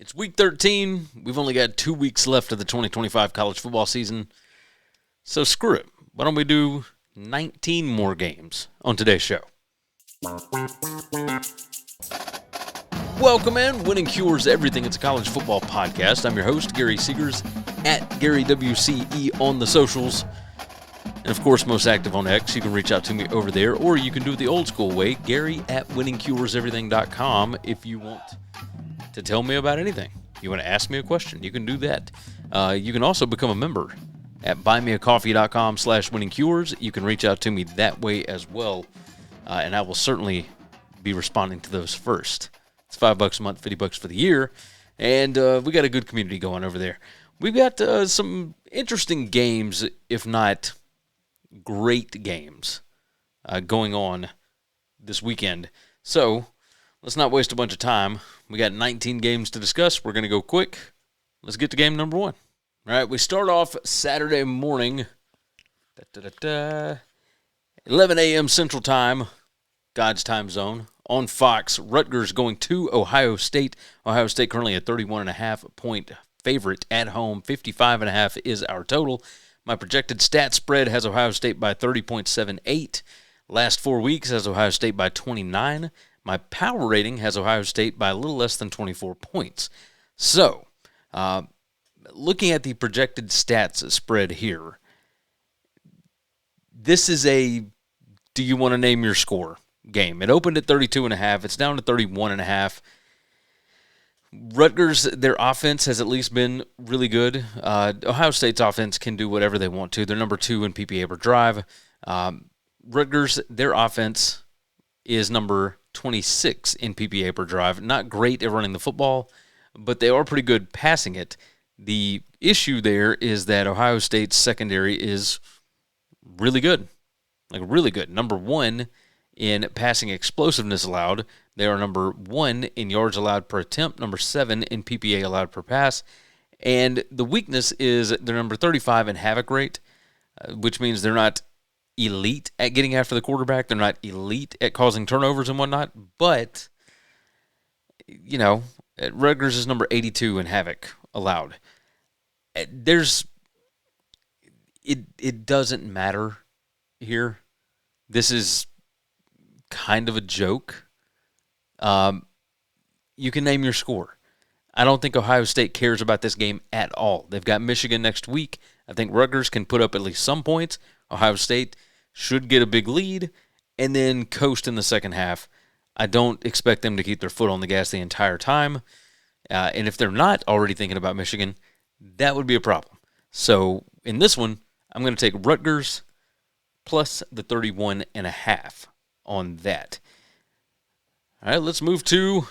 It's week 13. We've only got 2 weeks left of the 2025 college football season. So screw it. Why don't we do 19 more games on today's show? Welcome in. Winning Cures Everything. It's a college football podcast. I'm your host, Gary Seegers, at GaryWCE on the socials. And, of course, most active on X. You can reach out to me over there, or you can do it the old school way, Gary at winningcureseverything.com if you want to tell me about anything. You want to ask me a question, you can do that. You can also become a member at buymeacoffee.com/winningcures. You can reach out to me that way as well, and I will certainly be responding to those first. It's $5 a month, $50 for the year, and we got a good community going over there. We've got some interesting games, if not great games, going on this weekend. So let's not waste a bunch of time. We got 19 games to discuss. We're going to go quick. Let's get to game number one. All right, we start off Saturday morning, 11 a.m. Central Time, God's time zone, on Fox. Rutgers going to Ohio State. Ohio State currently a 31.5-point favorite at home. 55.5 is our total. My projected stat spread has Ohio State by 30.78. Last 4 weeks has Ohio State by 29. My power rating has Ohio State by a little less than 24 points. So, looking at the projected stats spread here, this is a do you want to name your score game. It opened at 32.5. It's down to 31.5. Rutgers, their offense has at least been really good. Ohio State's offense can do whatever they want to. They're number 2 in PPA per drive. Rutgers, their offense is number 26 in PPA per drive. Not great at running the football, but they are pretty good passing it. The issue there is that Ohio State's secondary is really good. Like, really good. Number 1 in passing explosiveness allowed. They are number 1 in yards allowed per attempt, number 7 in PPA allowed per pass. And the weakness is they're number 35 in havoc rate, which means they're not elite at getting after the quarterback. They're not elite at causing turnovers and whatnot. But, you know, Rutgers is number 82 in havoc allowed. It doesn't matter here. This is kind of a joke. You can name your score. I don't think Ohio State cares about this game at all. They've got Michigan next week. I think Rutgers can put up at least some points. Ohio State should get a big lead and then coast in the second half. I don't expect them to keep their foot on the gas the entire time. And if they're not already thinking about Michigan, that would be a problem. So in this one, I'm going to take Rutgers plus the 31.5 on that. All right, let's move to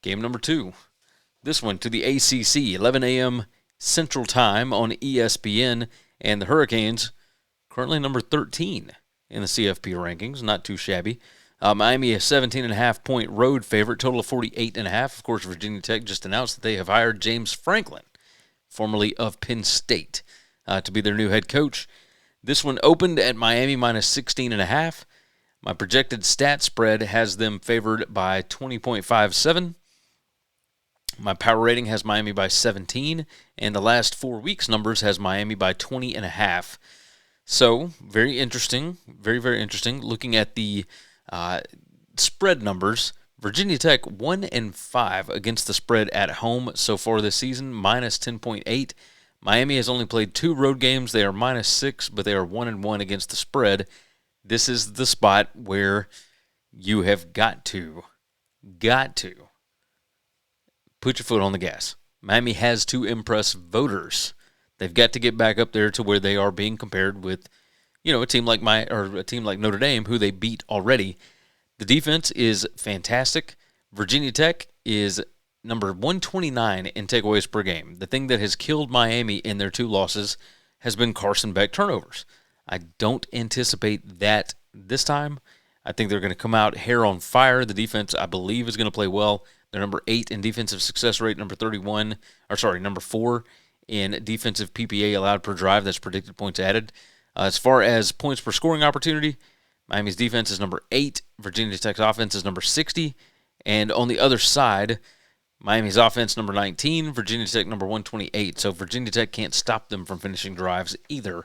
game number 2. This one to the ACC, 11 a.m. Central Time on ESPN, and the Hurricanes currently number 13 in the CFP rankings, not too shabby. Miami, a 17.5-point road favorite, total of 48.5. Of course, Virginia Tech just announced that they have hired James Franklin, formerly of Penn State, to be their new head coach. This one opened at Miami minus 16.5. My projected stat spread has them favored by 20.57. My power rating has Miami by 17, and the last 4 weeks' numbers has Miami by 20.5. So, very interesting, very, very interesting. Looking at the spread numbers, Virginia Tech 1-5 against the spread at home so far this season, minus 10.8. Miami has only played 2 road games. They are minus 6, but they are 1-1 against the spread. This is the spot where you have got to put your foot on the gas. Miami has to impress voters. They've got to get back up there to where they are being compared with, a team like Notre Dame, who they beat already. The defense is fantastic. Virginia Tech is number 129 in takeaways per game. The thing that has killed Miami in their 2 losses has been Carson Beck turnovers. I don't anticipate that this time. I think they're going to come out hair on fire. The defense, I believe, is going to play well. They're number 8 in defensive success rate, number 4 in defensive PPA allowed per drive. That's predicted points added. As far as points per scoring opportunity, Miami's defense is number 8. Virginia Tech's offense is number 60. And on the other side, Miami's offense, number 19. Virginia Tech, number 128. So Virginia Tech can't stop them from finishing drives either.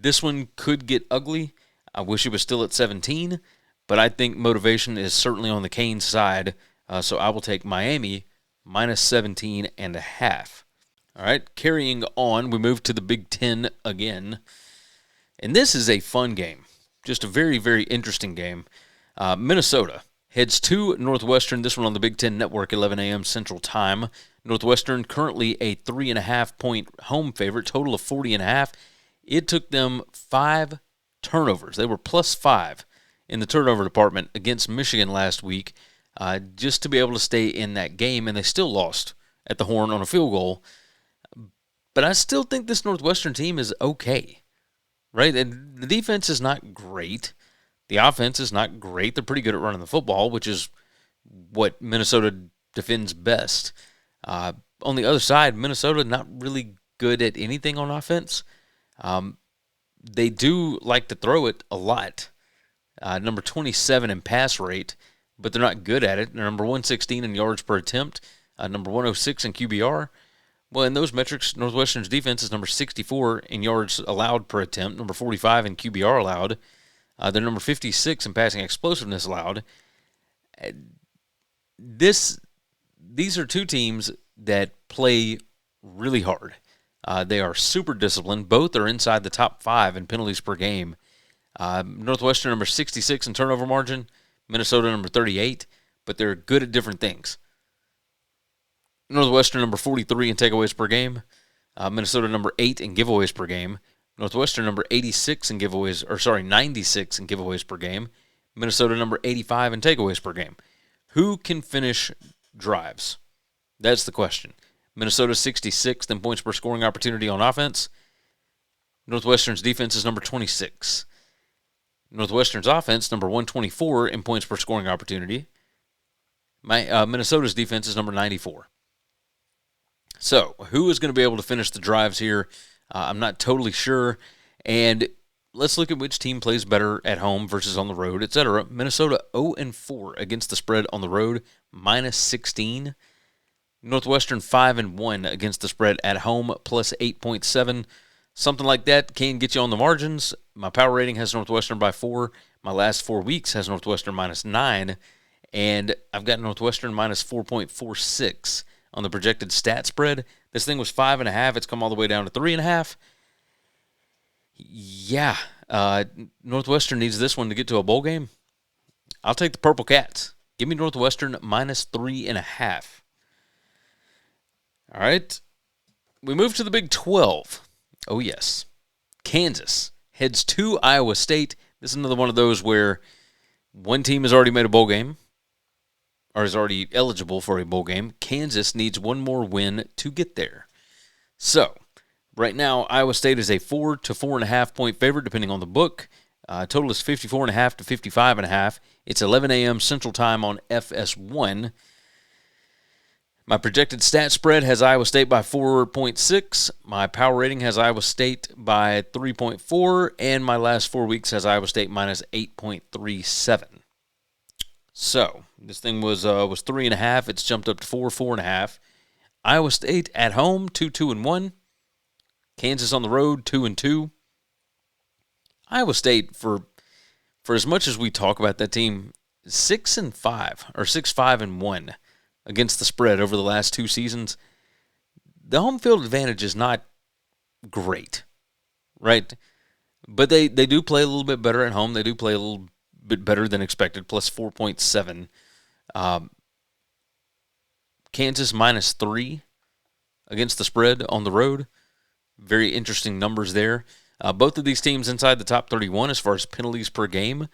This one could get ugly. I wish it was still at 17, but I think motivation is certainly on the Canes side. So I will take Miami minus 17.5. All right, carrying on, we move to the Big Ten again. And this is a fun game. Just a very, very interesting game. Minnesota heads to Northwestern, this one on the Big Ten Network, 11 a.m. Central Time. Northwestern currently a 3.5-point home favorite, total of 40.5. It took them 5 turnovers. They were plus 5 in the turnover department against Michigan last week just to be able to stay in that game, and they still lost at the horn on a field goal. But I still think this Northwestern team is okay, right? And the defense is not great. The offense is not great. They're pretty good at running the football, which is what Minnesota defends best. On the other side, Minnesota not really good at anything on offense. They do like to throw it a lot. Number 27 in pass rate, but they're not good at it. They're number 116 in yards per attempt, number 106 in QBR. Well, in those metrics, Northwestern's defense is number 64 in yards allowed per attempt, number 45 in QBR allowed. They're number 56 in passing explosiveness allowed. These are two teams that play really hard. They are super disciplined. Both are inside the top 5 in penalties per game. Northwestern number 66 in turnover margin, Minnesota number 38, but they're good at different things. Northwestern number 43 in takeaways per game, Minnesota number 8 in giveaways per game. Northwestern number 96 in giveaways, 96 in giveaways per game. Minnesota number 85 in takeaways per game. Who can finish drives? That's the question. Minnesota 66th in points per scoring opportunity on offense. Northwestern's defense is number 26. Northwestern's offense, number 124 in points per scoring opportunity. Minnesota's defense is number 94. So, who is going to be able to finish the drives here? I'm not totally sure. And let's look at which team plays better at home versus on the road, etc. Minnesota 0-4 against the spread on the road, minus 16. Northwestern 5-1 against the spread at home, plus 8.7. Something like that can get you on the margins. My power rating has Northwestern by 4. My last 4 weeks has Northwestern minus 9. And I've got Northwestern minus 4.46 on the projected stat spread. This thing was 5.5. It's come all the way down to 3.5. Yeah, Northwestern needs this one to get to a bowl game. I'll take the Purple Cats. Give me Northwestern minus 3.5. All right. We move to the Big 12. Oh, yes. Kansas heads to Iowa State. This is another one of those where one team has already made a bowl game, or is already eligible for a bowl game. Kansas needs one more win to get there. So, right now, Iowa State is a 4 to 4.5 point favorite, depending on the book. Total is 54.5 to 55.5. It's 11 a.m. Central Time on FS1. My projected stat spread has Iowa State by 4.6. My power rating has Iowa State by 3.4. And my last 4 weeks has Iowa State minus 8.37. So, this thing was 3.5. It's jumped up to 4.5. Iowa State at home, 2-2-1. Kansas on the road, 2-2. Iowa State, for as much as we talk about that team, 6-5 or 6-5-1 against the spread over the last 2 seasons. The home field advantage is not great, right? But they do play a little bit better at home. They do play a little bit better than expected, plus 4.7. Kansas minus 3 against the spread on the road. Very interesting numbers there. Both of these teams inside the top 31 as far as penalties per game.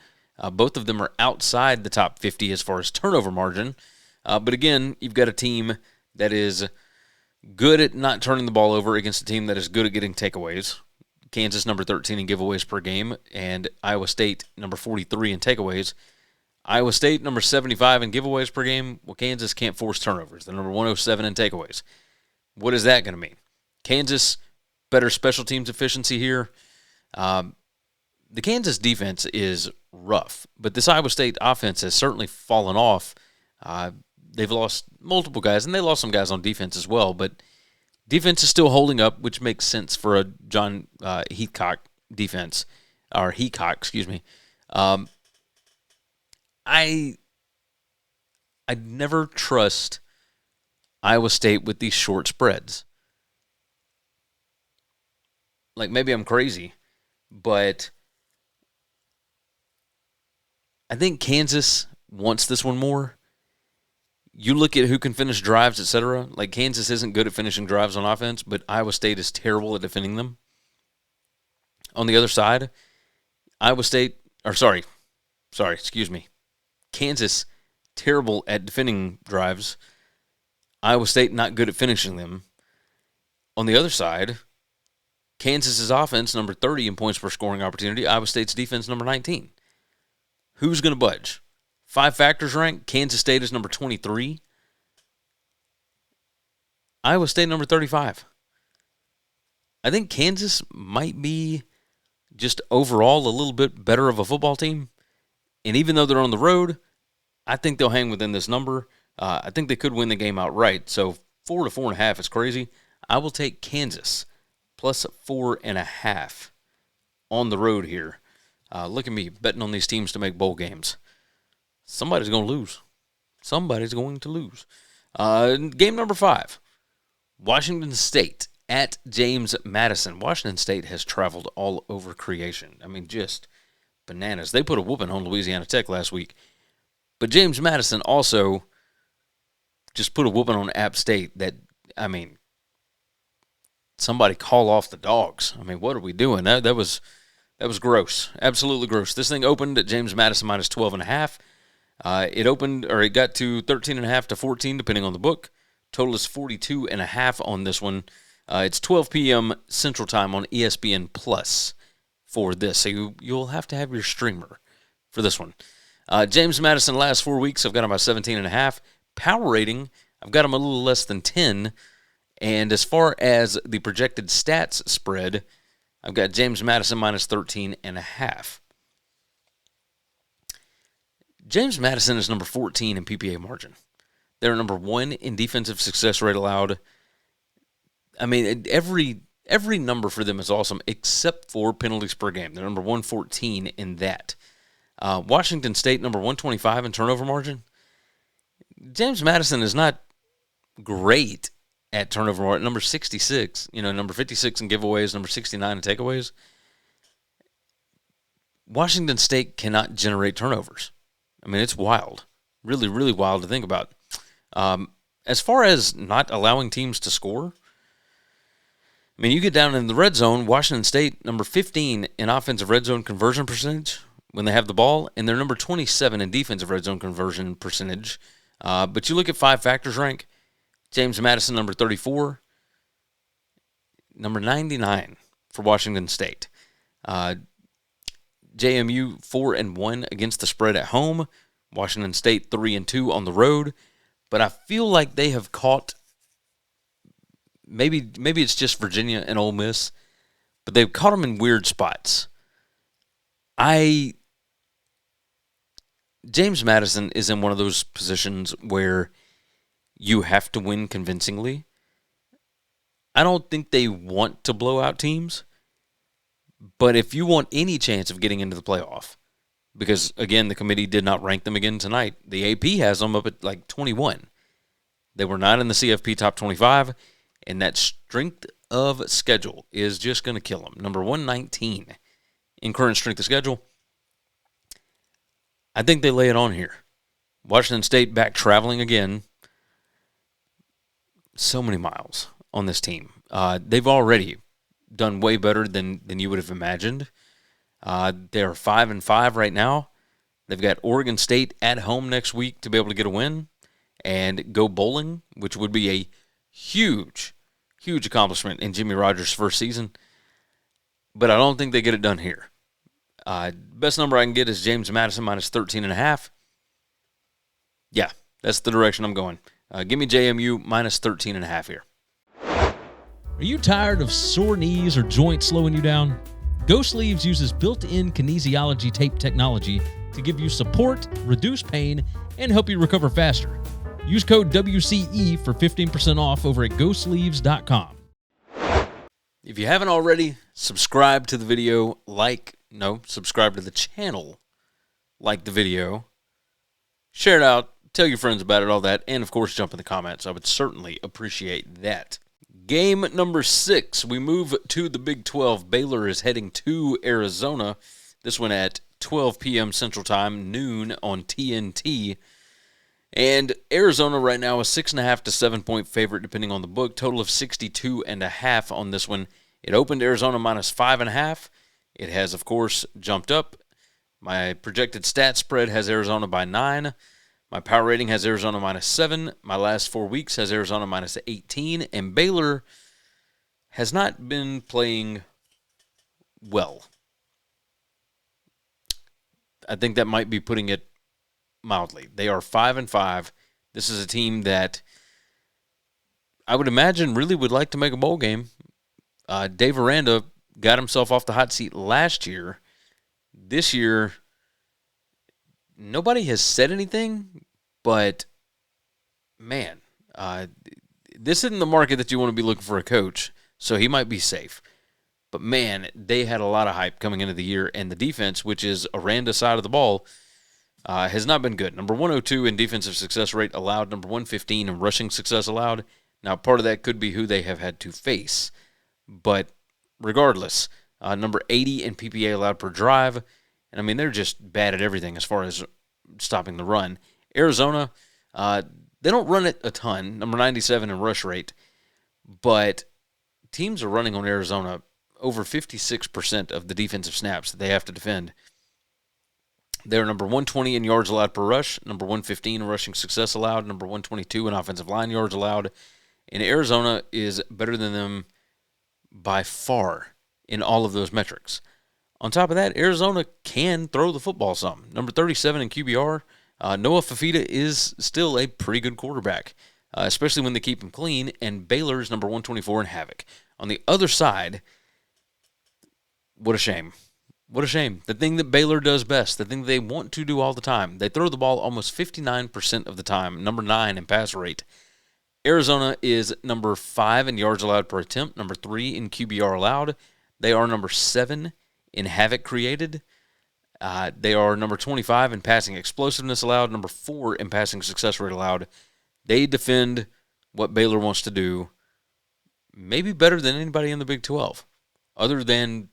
Both of them are outside the top 50 as far as turnover margin. But again, you've got a team that is good at not turning the ball over against a team that is good at getting takeaways. Kansas number 13 in giveaways per game, and Iowa State number 43 in takeaways. Iowa State number 75 in giveaways per game. Well, Kansas can't force turnovers. They're number 107 in takeaways. What is that going to mean? Kansas, better special teams efficiency here. The Kansas defense is rough, but this Iowa State offense has certainly fallen off. they've lost multiple guys, and they lost some guys on defense as well, but defense is still holding up, which makes sense for a John Heathcock defense, or Heacock, excuse me. I never trust Iowa State with these short spreads. Like, maybe I'm crazy, but I think Kansas wants this one more. You look at who can finish drives, etc. Like, Kansas isn't good at finishing drives on offense, but Iowa State is terrible at defending them. On the other side, Kansas, terrible at defending drives. Iowa State, not good at finishing them. On the other side, Kansas's offense, number 30 in points per scoring opportunity. Iowa State's defense, number 19. Who's going to budge? 5 factors rank. Kansas State is number 23. Iowa State, number 35. I think Kansas might be just overall a little bit better of a football team. And even though they're on the road, I think they'll hang within this number. I think they could win the game outright. So 4 to 4.5 is crazy. I will take Kansas plus 4.5 on the road here. Look at me betting on these teams to make bowl games. Somebody's going to lose. Somebody's going to lose. Game number 5. Washington State at James Madison. Washington State has traveled all over creation. I mean, just bananas. They put a whooping on Louisiana Tech last week. But James Madison also just put a whooping on App State that, I mean, somebody call off the dogs. I mean, what are we doing? That was gross. Absolutely gross. This thing opened at James Madison minus 12.5. It got to 13.5 to 14, depending on the book. Total is 42.5 on this one. It's 12 p.m. Central Time on ESPN Plus for this. So you'll have to have your streamer for this one. James Madison, last 4 weeks, I've got him by 17.5. Power rating, I've got him a little less than 10. And as far as the projected stats spread, I've got James Madison minus 13.5. James Madison is number 14 in PPA margin. They're number 1 in defensive success rate allowed. I mean, every number for them is awesome except for penalties per game. They're number 114 in that. Washington State, number 125 in turnover margin. James Madison is not great at turnover margin. Number 66, number 56 in giveaways, number 69 in takeaways. Washington State cannot generate turnovers. I mean, it's wild. Really, really wild to think about. As far as not allowing teams to score, I mean, you get down in the red zone, Washington State, number 15 in offensive red zone conversion percentage when they have the ball, and they're number 27 in defensive red zone conversion percentage. But you look at 5 factors rank, James Madison, number 34, number 99 for Washington State. JMU 4-1 against the spread at home. Washington State 3-2 on the road. But I feel like they have caught, maybe it's just Virginia and Ole Miss, but they've caught them in weird spots. James Madison is in one of those positions where you have to win convincingly. I don't think they want to blow out teams, but if you want any chance of getting into the playoff, because, again, the committee did not rank them again tonight. The AP has them up at like 21. They were not in the CFP top 25, and that strength of schedule is just going to kill them. Number 119 in current strength of schedule. I think they lay it on here. Washington State back traveling again. So many miles on this team. They've already done way better than you would have imagined. They're 5-5 right now. They've got Oregon State at home next week to be able to get a win and go bowling, which would be a huge, huge accomplishment in Jimmy Rogers' first season. But I don't think they get it done here. Best number I can get is James Madison minus 13.5. Yeah, that's the direction I'm going. Give me JMU minus 13.5 here. Are you tired of sore knees or joints slowing you down? Go Sleeves uses built-in kinesiology tape technology to give you support, reduce pain, and help you recover faster. Use code WCE for 15% off over at GoSleeves.com. If you haven't already, subscribe to the video, subscribe to the channel, like the video, share it out, tell your friends about it, all that, and of course jump in the comments. I would certainly appreciate that. Game number 6, we move to the Big 12. Baylor is heading to Arizona. This one at 12 p.m. Central Time, noon on TNT. And Arizona right now a 6.5 to 7-point favorite, depending on the book. Total of 62.5 on this one. It opened Arizona minus 5.5. It has, of course, jumped up. My projected stat spread has Arizona by 9. My power rating has Arizona minus 7. My last 4 weeks has Arizona minus 18. And Baylor has not been playing well. I think that might be putting it mildly. They are 5-5. This is a team that I would imagine really would like to make a bowl game. Dave Aranda got himself off the hot seat last year. This year, nobody has said anything, but man, this isn't the market that you want to be looking for a coach, so he might be safe. But man, they had a lot of hype coming into the year, and the defense, which is Aranda's side of the ball, has not been good. Number 102 in defensive success rate allowed, number 115 in rushing success allowed. Now, part of that could be who they have had to face. But regardless, number 80 in PPA allowed per drive. And, I mean, they're just bad at everything as far as stopping the run. Arizona, they don't run it a ton, number 97 in rush rate. But teams are running on Arizona over 56% of the defensive snaps that they have to defend. They're number 120 in yards allowed per rush, number 115 in rushing success allowed, number 122 in offensive line yards allowed. And Arizona is better than them by far in all of those metrics. On top of that, Arizona can throw the football some. Number 37 in QBR, Noah Fafita is still a pretty good quarterback, especially when they keep him clean, and Baylor's number 124 in havoc. On the other side, what a shame. What a shame. The thing that Baylor does best, the thing they want to do all the time, they throw the ball almost 59% of the time, number 9 in pass rate. Arizona is number 5 in yards allowed per attempt, number 3 in QBR allowed. They are number 7 in havoc created. They are number 25 in passing explosiveness allowed, number 4 in passing success rate allowed. They defend what Baylor wants to do maybe better than anybody in the Big 12, other than,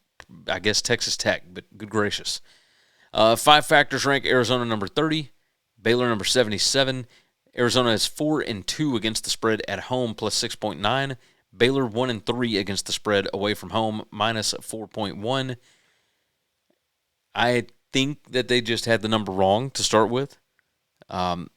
I guess, Texas Tech, but good gracious. 5 factors rank Arizona number 30, Baylor number 77. Arizona is 4-2 against the spread at home, plus 6.9. Baylor 1-3 against the spread away from home, minus 4.1. I think that they just had the number wrong to start with. All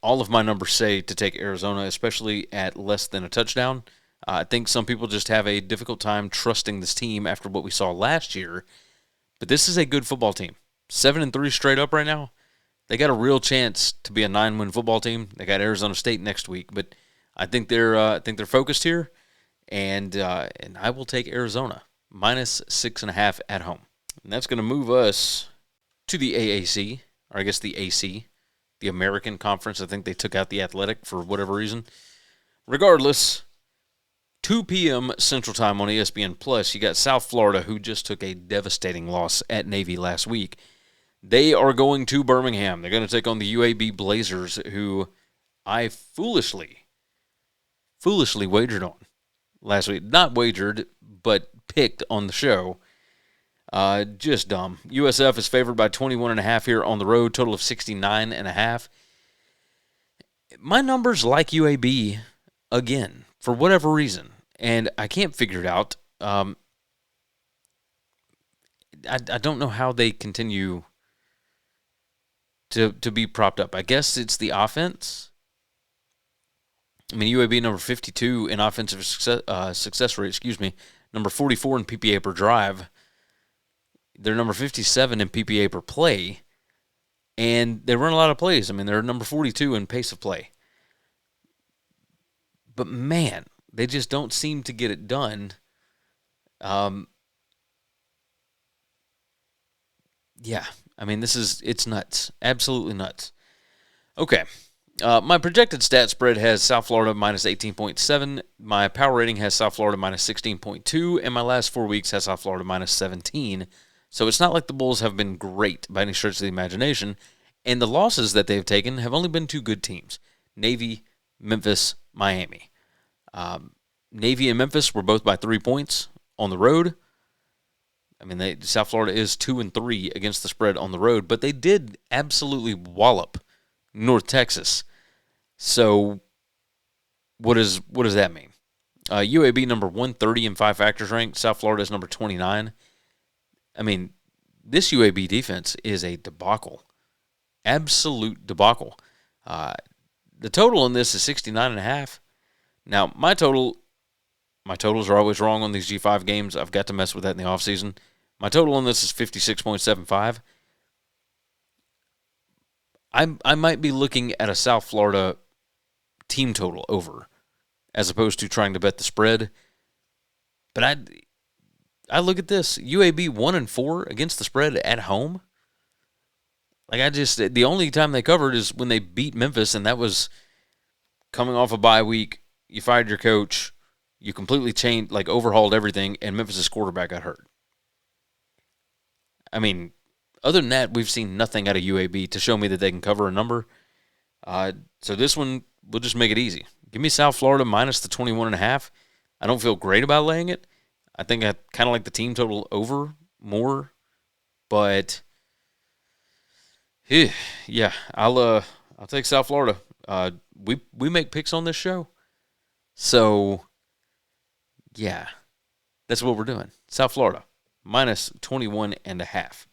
of my numbers say to take Arizona, especially at less than a touchdown. I think some people just have a difficult time trusting this team after what we saw last year. But this is a good football team. 7-3 straight up right now. They got a real chance to be a 9-win football team. They got Arizona State next week, but I think they're focused here, and I will take Arizona minus 6.5 at home. And that's going to move us to the AAC, or I guess the AC, the American Conference. I think they took out the Athletic for whatever reason. Regardless, 2 p.m. Central Time on ESPN+, you got South Florida, who just took a devastating loss at Navy last week. They are going to Birmingham. They're going to take on the UAB Blazers, who I foolishly wagered on last week. Not wagered, but picked on the show. Just dumb. USF is favored by 21.5 here on the road, total of 69.5. My numbers like UAB again, for whatever reason, and I can't figure it out. I don't know how they continue to be propped up. I guess it's the offense. I mean, UAB number 52 in offensive success rate, number 44 in PPA per drive. They're number 57 in PPA per play, and they run a lot of plays. I mean, they're number 42 in pace of play. But, man, they just don't seem to get it done. Yeah, I mean, it's nuts. Absolutely nuts. Okay, My projected stat spread has South Florida minus 18.7. My power rating has South Florida minus 16.2. And my last 4 weeks has South Florida minus 17. So it's not like the Bulls have been great by any stretch of the imagination. And the losses that they've taken have only been two good teams: Navy, Memphis, Miami. Navy and Memphis were both by 3 points on the road. I mean, South Florida is 2-3 against the spread on the road, but they did absolutely wallop North Texas. So what does that mean? UAB number 130 in 5 factors ranked. South Florida is number 29. I mean, this UAB defense is a debacle. Absolute debacle. The total in this is 69.5. Now, my totals are always wrong on these G5 games. I've got to mess with that in the offseason. My total on this is 56.75. I might be looking at a South Florida team total over as opposed to trying to bet the spread. But I look at this. UAB 1-4 against the spread at home. Like, the only time they covered is when they beat Memphis, and that was coming off a bye week. You fired your coach. You completely changed, overhauled everything, and Memphis' quarterback got hurt. I mean, other than that, we've seen nothing out of UAB to show me that they can cover a number. So this one, we'll just make it easy. Give me South Florida minus the 21.5. I don't feel great about laying it. I think I kind of like the team total over more. But, yeah, I'll take South Florida. We make picks on this show. So, yeah, that's what we're doing. South Florida minus 21.5.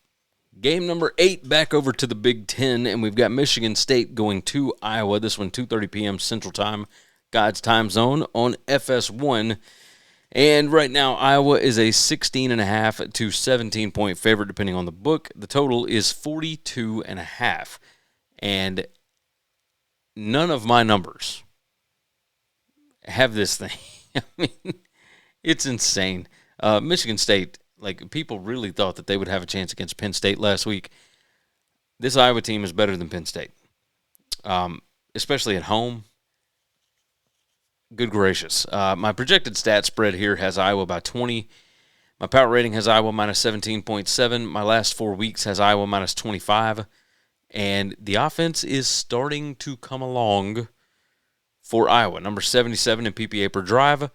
Game number 8, back over to the Big Ten, and we've got Michigan State going to Iowa. This one, 2:30 p.m. Central Time, God's time zone on FS1. And right now, Iowa is a 16.5 to 17-point favorite, depending on the book. The total is 42.5. And none of my numbers have this thing. I mean, it's insane. Michigan State, people really thought that they would have a chance against Penn State last week. This Iowa team is better than Penn State, especially at home. Good gracious. My projected stat spread here has Iowa by 20. My power rating has Iowa minus 17.7. My last 4 weeks has Iowa minus 25. And the offense is starting to come along for Iowa. Number 77 in PPA per drive.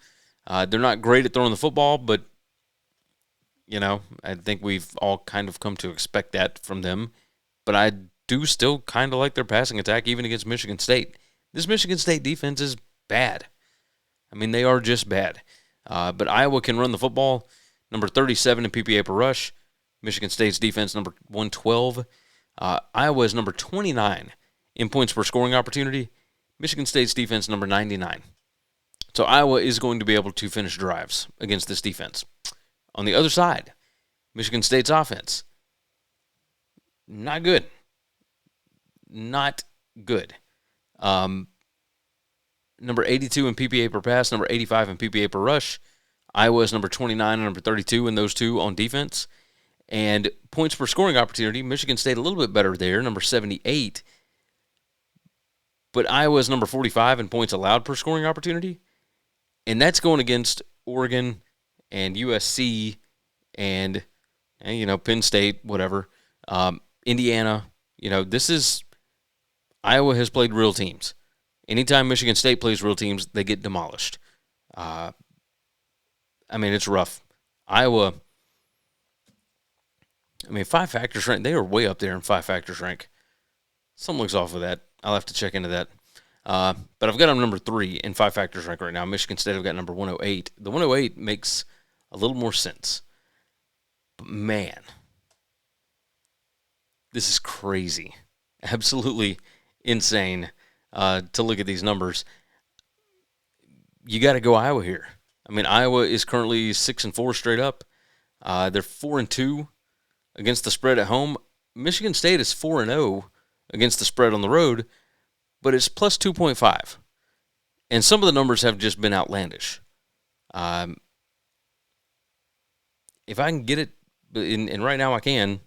They're not great at throwing the football, but, I think we've all kind of come to expect that from them. But I do still kind of like their passing attack, even against Michigan State. This Michigan State defense is bad. I mean, they are just bad. But Iowa can run the football. Number 37 in PPA per rush. Michigan State's defense, number 112. Iowa is number 29 in points per scoring opportunity. Michigan State's defense, number 99. So Iowa is going to be able to finish drives against this defense. On the other side, Michigan State's offense, not good. Not good. Number 82 in PPA per pass, number 85 in PPA per rush. Iowa is number 29 and number 32 in those two on defense. And points per scoring opportunity, Michigan State a little bit better there, number 78. But Iowa is number 45 in points allowed per scoring opportunity. And that's going against Oregon and USC and Penn State, whatever. Indiana, Iowa has played real teams. Anytime Michigan State plays real teams, they get demolished. It's rough. Iowa, 5 factors rank, they are way up there in 5 factors rank. Something looks off with that. I'll have to check into that. But I've got them number 3 in 5 factors rank right now. Michigan State, I've got number 108. The 108 makes a little more sense. But man, this is crazy. Absolutely insane to look at these numbers. You got to go Iowa here. Iowa is currently 6-4 straight up. They're 4-2 against the spread at home. Michigan State is 4-0 against the spread on the road, but it's plus 2.5. And some of the numbers have just been outlandish. If I can get it, and right now I can,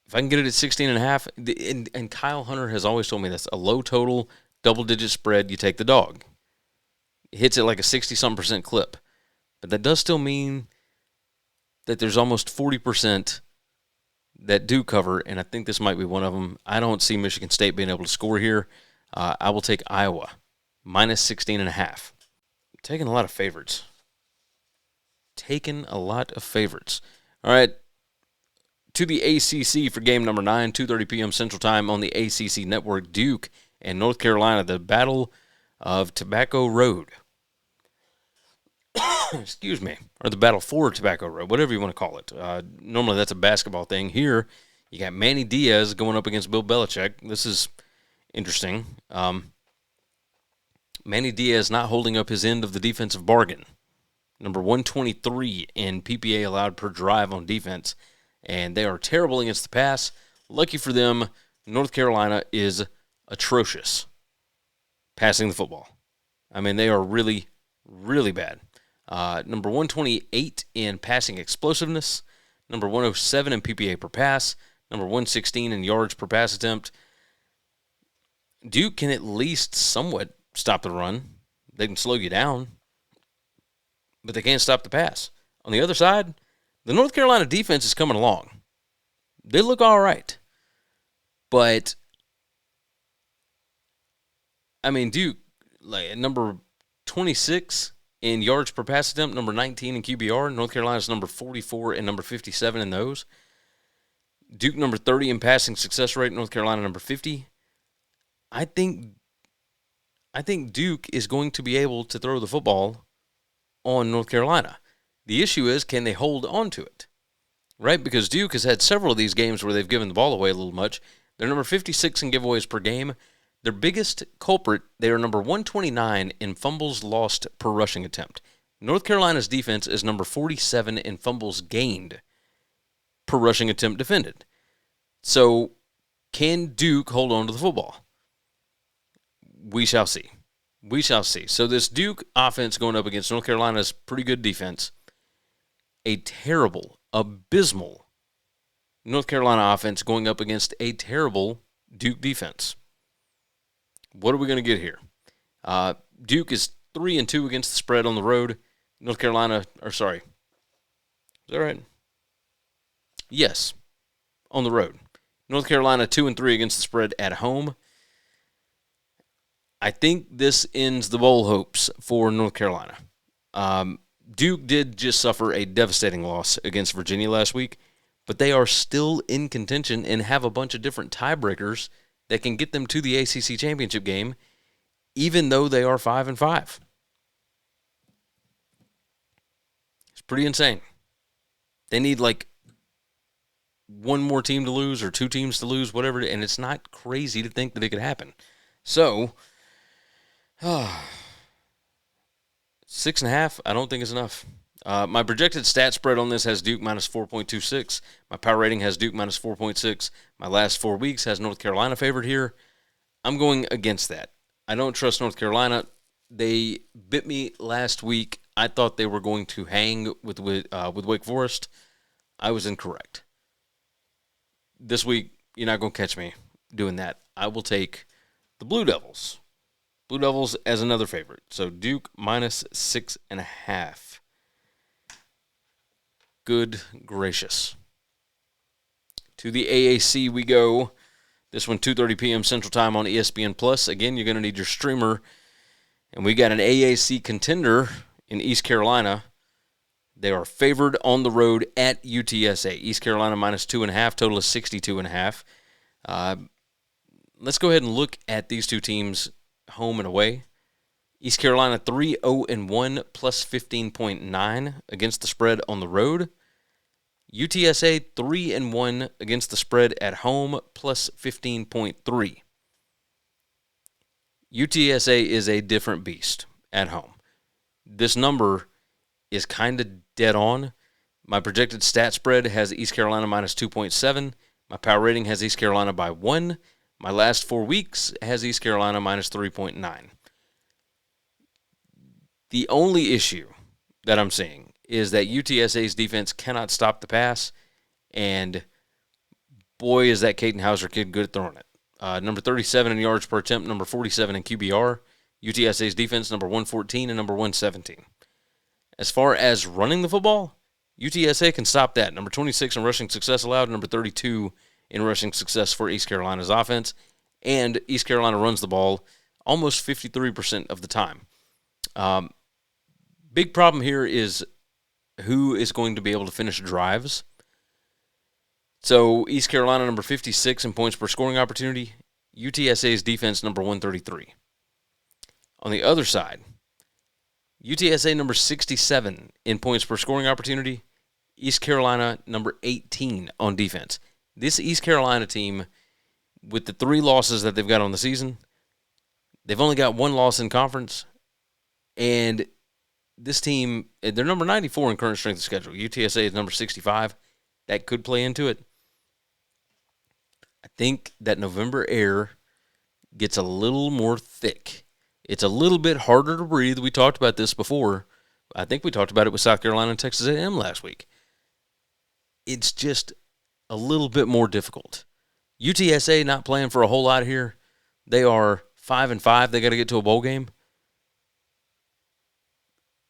If I can get it at 16.5, and Kyle Hunter has always told me this, a low total, double-digit spread, you take the dog. It hits it like a 60-something% clip. But that does still mean that there's almost 40% that do cover, and I think this might be one of them. I don't see Michigan State being able to score here. I will take Iowa, minus 16.5. Taking a lot of favorites. All right, to the ACC for game number 9, 2:30 p.m. Central Time on the ACC Network. Duke and North Carolina, the Battle of Tobacco Road. Excuse me, or the Battle for Tobacco Road, whatever you want to call it. Normally that's a basketball thing. Here, you got Manny Diaz going up against Bill Belichick. This is interesting. Manny Diaz not holding up his end of the defensive bargain. Number 123 in PPA allowed per drive on defense, and they are terrible against the pass. Lucky for them, North Carolina is atrocious passing the football. I mean, they are really, really bad. Number 128 in passing explosiveness, number 107 in PPA per pass, number 116 in yards per pass attempt. Duke can at least somewhat stop the run. They can slow you down, but they can't stop the pass. On the other side, the North Carolina defense is coming along. They look all right. But, I mean, Duke, like number 26 in yards per pass attempt, number 19 in QBR. North Carolina's number 44 and number 57 in those. Duke number 30 in passing success rate, North Carolina number 50. I think Duke is going to be able to throw the football on North Carolina. The issue is, can they hold on to it? Right? Because Duke has had several of these games where they've given the ball away a little much. They're number 56 in giveaways per game. Their biggest culprit, they are number 129 in fumbles lost per rushing attempt. North Carolina's defense is number 47 in fumbles gained per rushing attempt defended. So, can Duke hold on to the football? We shall see. So this Duke offense going up against North Carolina's pretty good defense, a terrible, abysmal North Carolina offense going up against a terrible Duke defense. What are we going to get here? Duke is 3-2 against the spread on the road. North Carolina, is that right? Yes, on the road. North Carolina 2-3 against the spread at home. I think this ends the bowl hopes for North Carolina. Duke did just suffer a devastating loss against Virginia last week, but they are still in contention and have a bunch of different tiebreakers that can get them to the ACC championship game, even though they are 5-5. It's pretty insane. They need like one more team to lose or two teams to lose, whatever, and it's not crazy to think that it could happen. So, 6.5, I don't think is enough. My projected stat spread on this has Duke minus 4.26. My power rating has Duke minus 4.6. My last 4 weeks has North Carolina favored here. I'm going against that. I don't trust North Carolina. They bit me last week. I thought they were going to hang with Wake Forest. I was incorrect. This week, you're not going to catch me doing that. I will take the Blue Devils. Blue Devils as another favorite. So Duke minus 6.5. Good gracious. To the AAC we go. This one 2:30 p.m. Central Time on ESPN Plus. Again, you're going to need your streamer. And we got an AAC contender in East Carolina. They are favored on the road at UTSA. East Carolina minus 2.5. Total is 62.5. Let's go ahead and look at these two teams home and away. East Carolina 3-0-1 plus 15.9 against the spread on the road. UTSA 3-1 against the spread at home plus 15.3. UTSA is a different beast at home. This number is kind of dead on. My projected stat spread has East Carolina minus 2.7. My power rating has East Carolina by 1. My last 4 weeks has East Carolina minus 3.9. The only issue that I'm seeing is that UTSA's defense cannot stop the pass, and boy, is that Caden Hauser kid good at throwing it. Number 37 in yards per attempt, number 47 in QBR. UTSA's defense, number 114 and number 117. As far as running the football, UTSA can stop that. Number 26 in rushing success allowed, number 32 in rushing success for East Carolina's offense. And East Carolina runs the ball almost 53% of the time. Big problem here is who is going to be able to finish drives. So East Carolina, number 56 in points per scoring opportunity. UTSA's defense, number 133. On the other side, UTSA, number 67 in points per scoring opportunity. East Carolina, number 18 on defense. This East Carolina team, with the 3 losses that they've got on the season, they've only got 1 loss in conference. And this team, they're number 94 in current strength of schedule. UTSA is number 65. That could play into it. I think that November air gets a little more thick. It's a little bit harder to breathe. We talked about this before. I think we talked about it with South Carolina and Texas A&M last week. It's just a little bit more difficult. UTSA not playing for a whole lot here. They are 5-5. They got to get to a bowl game.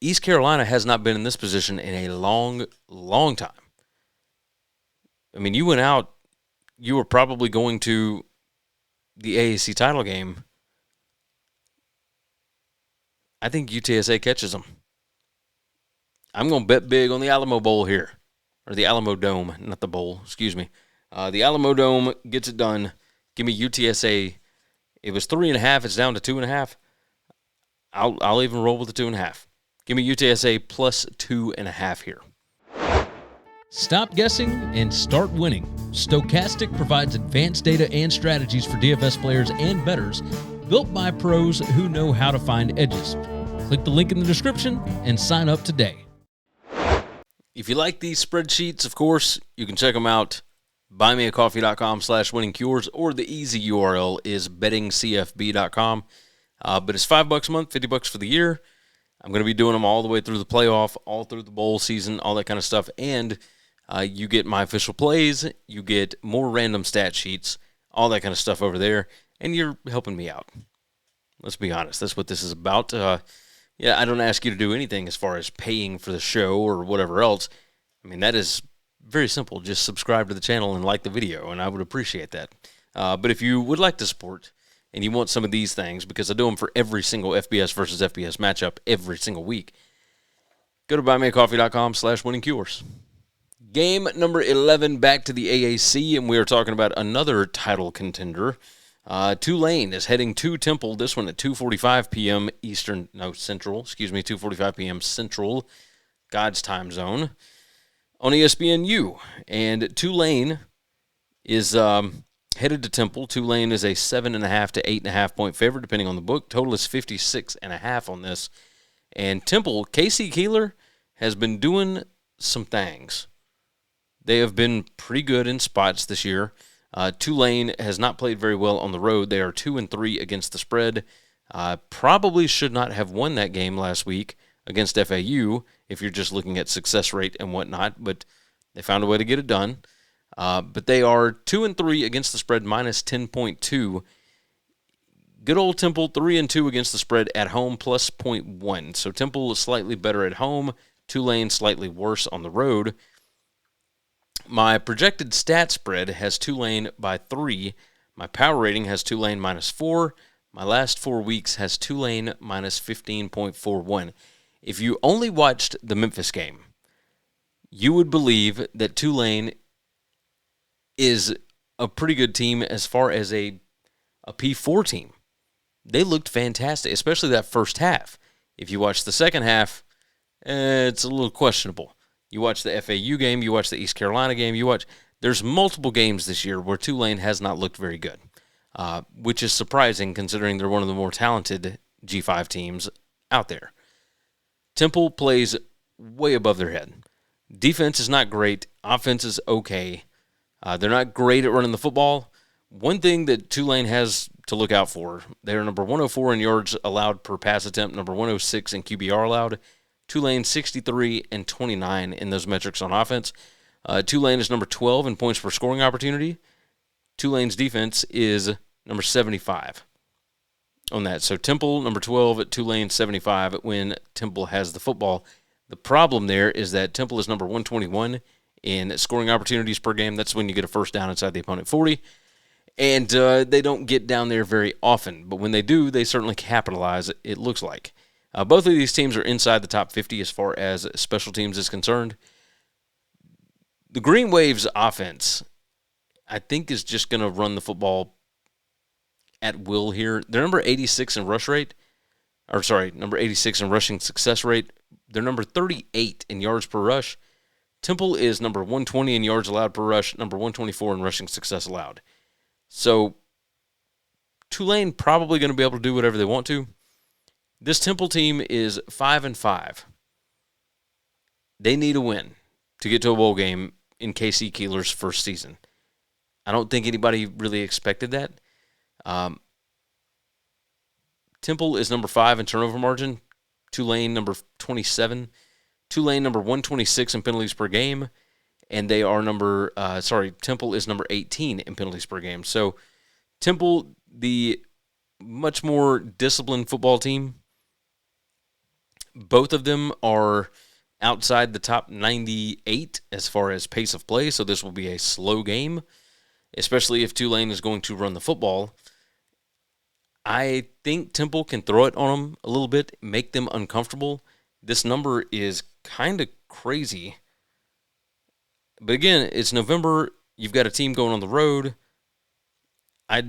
East Carolina has not been in this position in a long, long time. I mean, you went out, you were probably going to the AAC title game. I think UTSA catches them. I'm going to bet big on the Alamo Bowl here. Or the Alamo Dome, not the bowl, excuse me. The Alamo Dome gets it done. Give me UTSA. It was 3.5. It's down to 2.5. I'll even roll with the 2.5. Give me UTSA plus 2.5 here. Stop guessing and start winning. Stochastic provides advanced data and strategies for DFS players and bettors, built by pros who know how to find edges. Click the link in the description and sign up today. If you like these spreadsheets, of course, you can check them out. buymeacoffee.com/winningcures, or the easy URL is bettingcfb.com. But it's $5 a month, $50 for the year. I'm going to be doing them all the way through the playoff, all through the bowl season, all that kind of stuff. And you get my official plays, you get more random stat sheets, all that kind of stuff over there, and you're helping me out. Let's be honest. That's what this is about. I don't ask you to do anything as far as paying for the show or whatever else. I mean, that is very simple. Just subscribe to the channel and like the video, and I would appreciate that. But if you would like to support and you want some of these things, because I do them for every single FBS versus FBS matchup every single week, go to buymeacoffee.com/winningcures. Game number 11, back to the AAC, and we are talking about another title contender. Tulane is heading to Temple, this one at 2:45 p.m. Central, 2:45 p.m. Central, God's time zone, on ESPNU. And Tulane is headed to Temple. Tulane is a 7.5 to 8.5 point favorite, depending on the book. Total is 56.5 on this. And Temple, Casey Keeler, has been doing some things. They have been pretty good in spots this year. Tulane has not played very well on the road. They are 2-3 against the spread. Probably should not have won that game last week against FAU if you're just looking at success rate and whatnot, but they found a way to get it done. But they are 2-3 against the spread, minus 10.2. Good old Temple, 3-2 against the spread at home, plus 0.1. So Temple is slightly better at home. Tulane slightly worse on the road. My projected stat spread has Tulane by 3. My power rating has Tulane minus 4. My last 4 weeks has Tulane minus 15.41. If you only watched the Memphis game, you would believe that Tulane is a pretty good team as far as a P4 team. They looked fantastic, especially that first half. If you watch the second half, it's a little questionable. You watch the FAU game, you watch the East Carolina game, there's multiple games this year where Tulane has not looked very good, which is surprising considering they're one of the more talented G5 teams out there. Temple plays way above their head. Defense is not great. Offense is okay. They're not great at running the football. One thing that Tulane has to look out for, they're number 104 in yards allowed per pass attempt, number 106 in QBR allowed. Tulane 63 and 29 in those metrics on offense. Tulane is number 12 in points per scoring opportunity. Tulane's defense is number 75 on that. So Temple, number 12 at Tulane, 75 when Temple has the football. The problem there is that Temple is number 121 in scoring opportunities per game. That's when you get a first down inside the opponent 40. And they don't get down there very often. But when they do, they certainly capitalize, it looks like. Both of these teams are inside the top 50 as far as special teams is concerned. The Green Wave's offense, I think, is just going to run the football at will here. They're number 86 in rush rate. Number 86 in rushing success rate. They're number 38 in yards per rush. Temple is number 120 in yards allowed per rush, number 124 in rushing success allowed. So Tulane probably going to be able to do whatever they want to. This Temple team is 5-5. They need a win to get to a bowl game in KC Keeler's first season. I don't think anybody really expected that. Temple is number 5 in turnover margin. Tulane number 27. Tulane number 126 in penalties per game. And they are Temple is number 18 in penalties per game. So Temple, the much more disciplined football team, both of them are outside the top 98 as far as pace of play, so this will be a slow game, especially if Tulane is going to run the football. I think Temple can throw it on them a little bit, make them uncomfortable. This number is kind of crazy. But again, it's November. You've got a team going on the road. I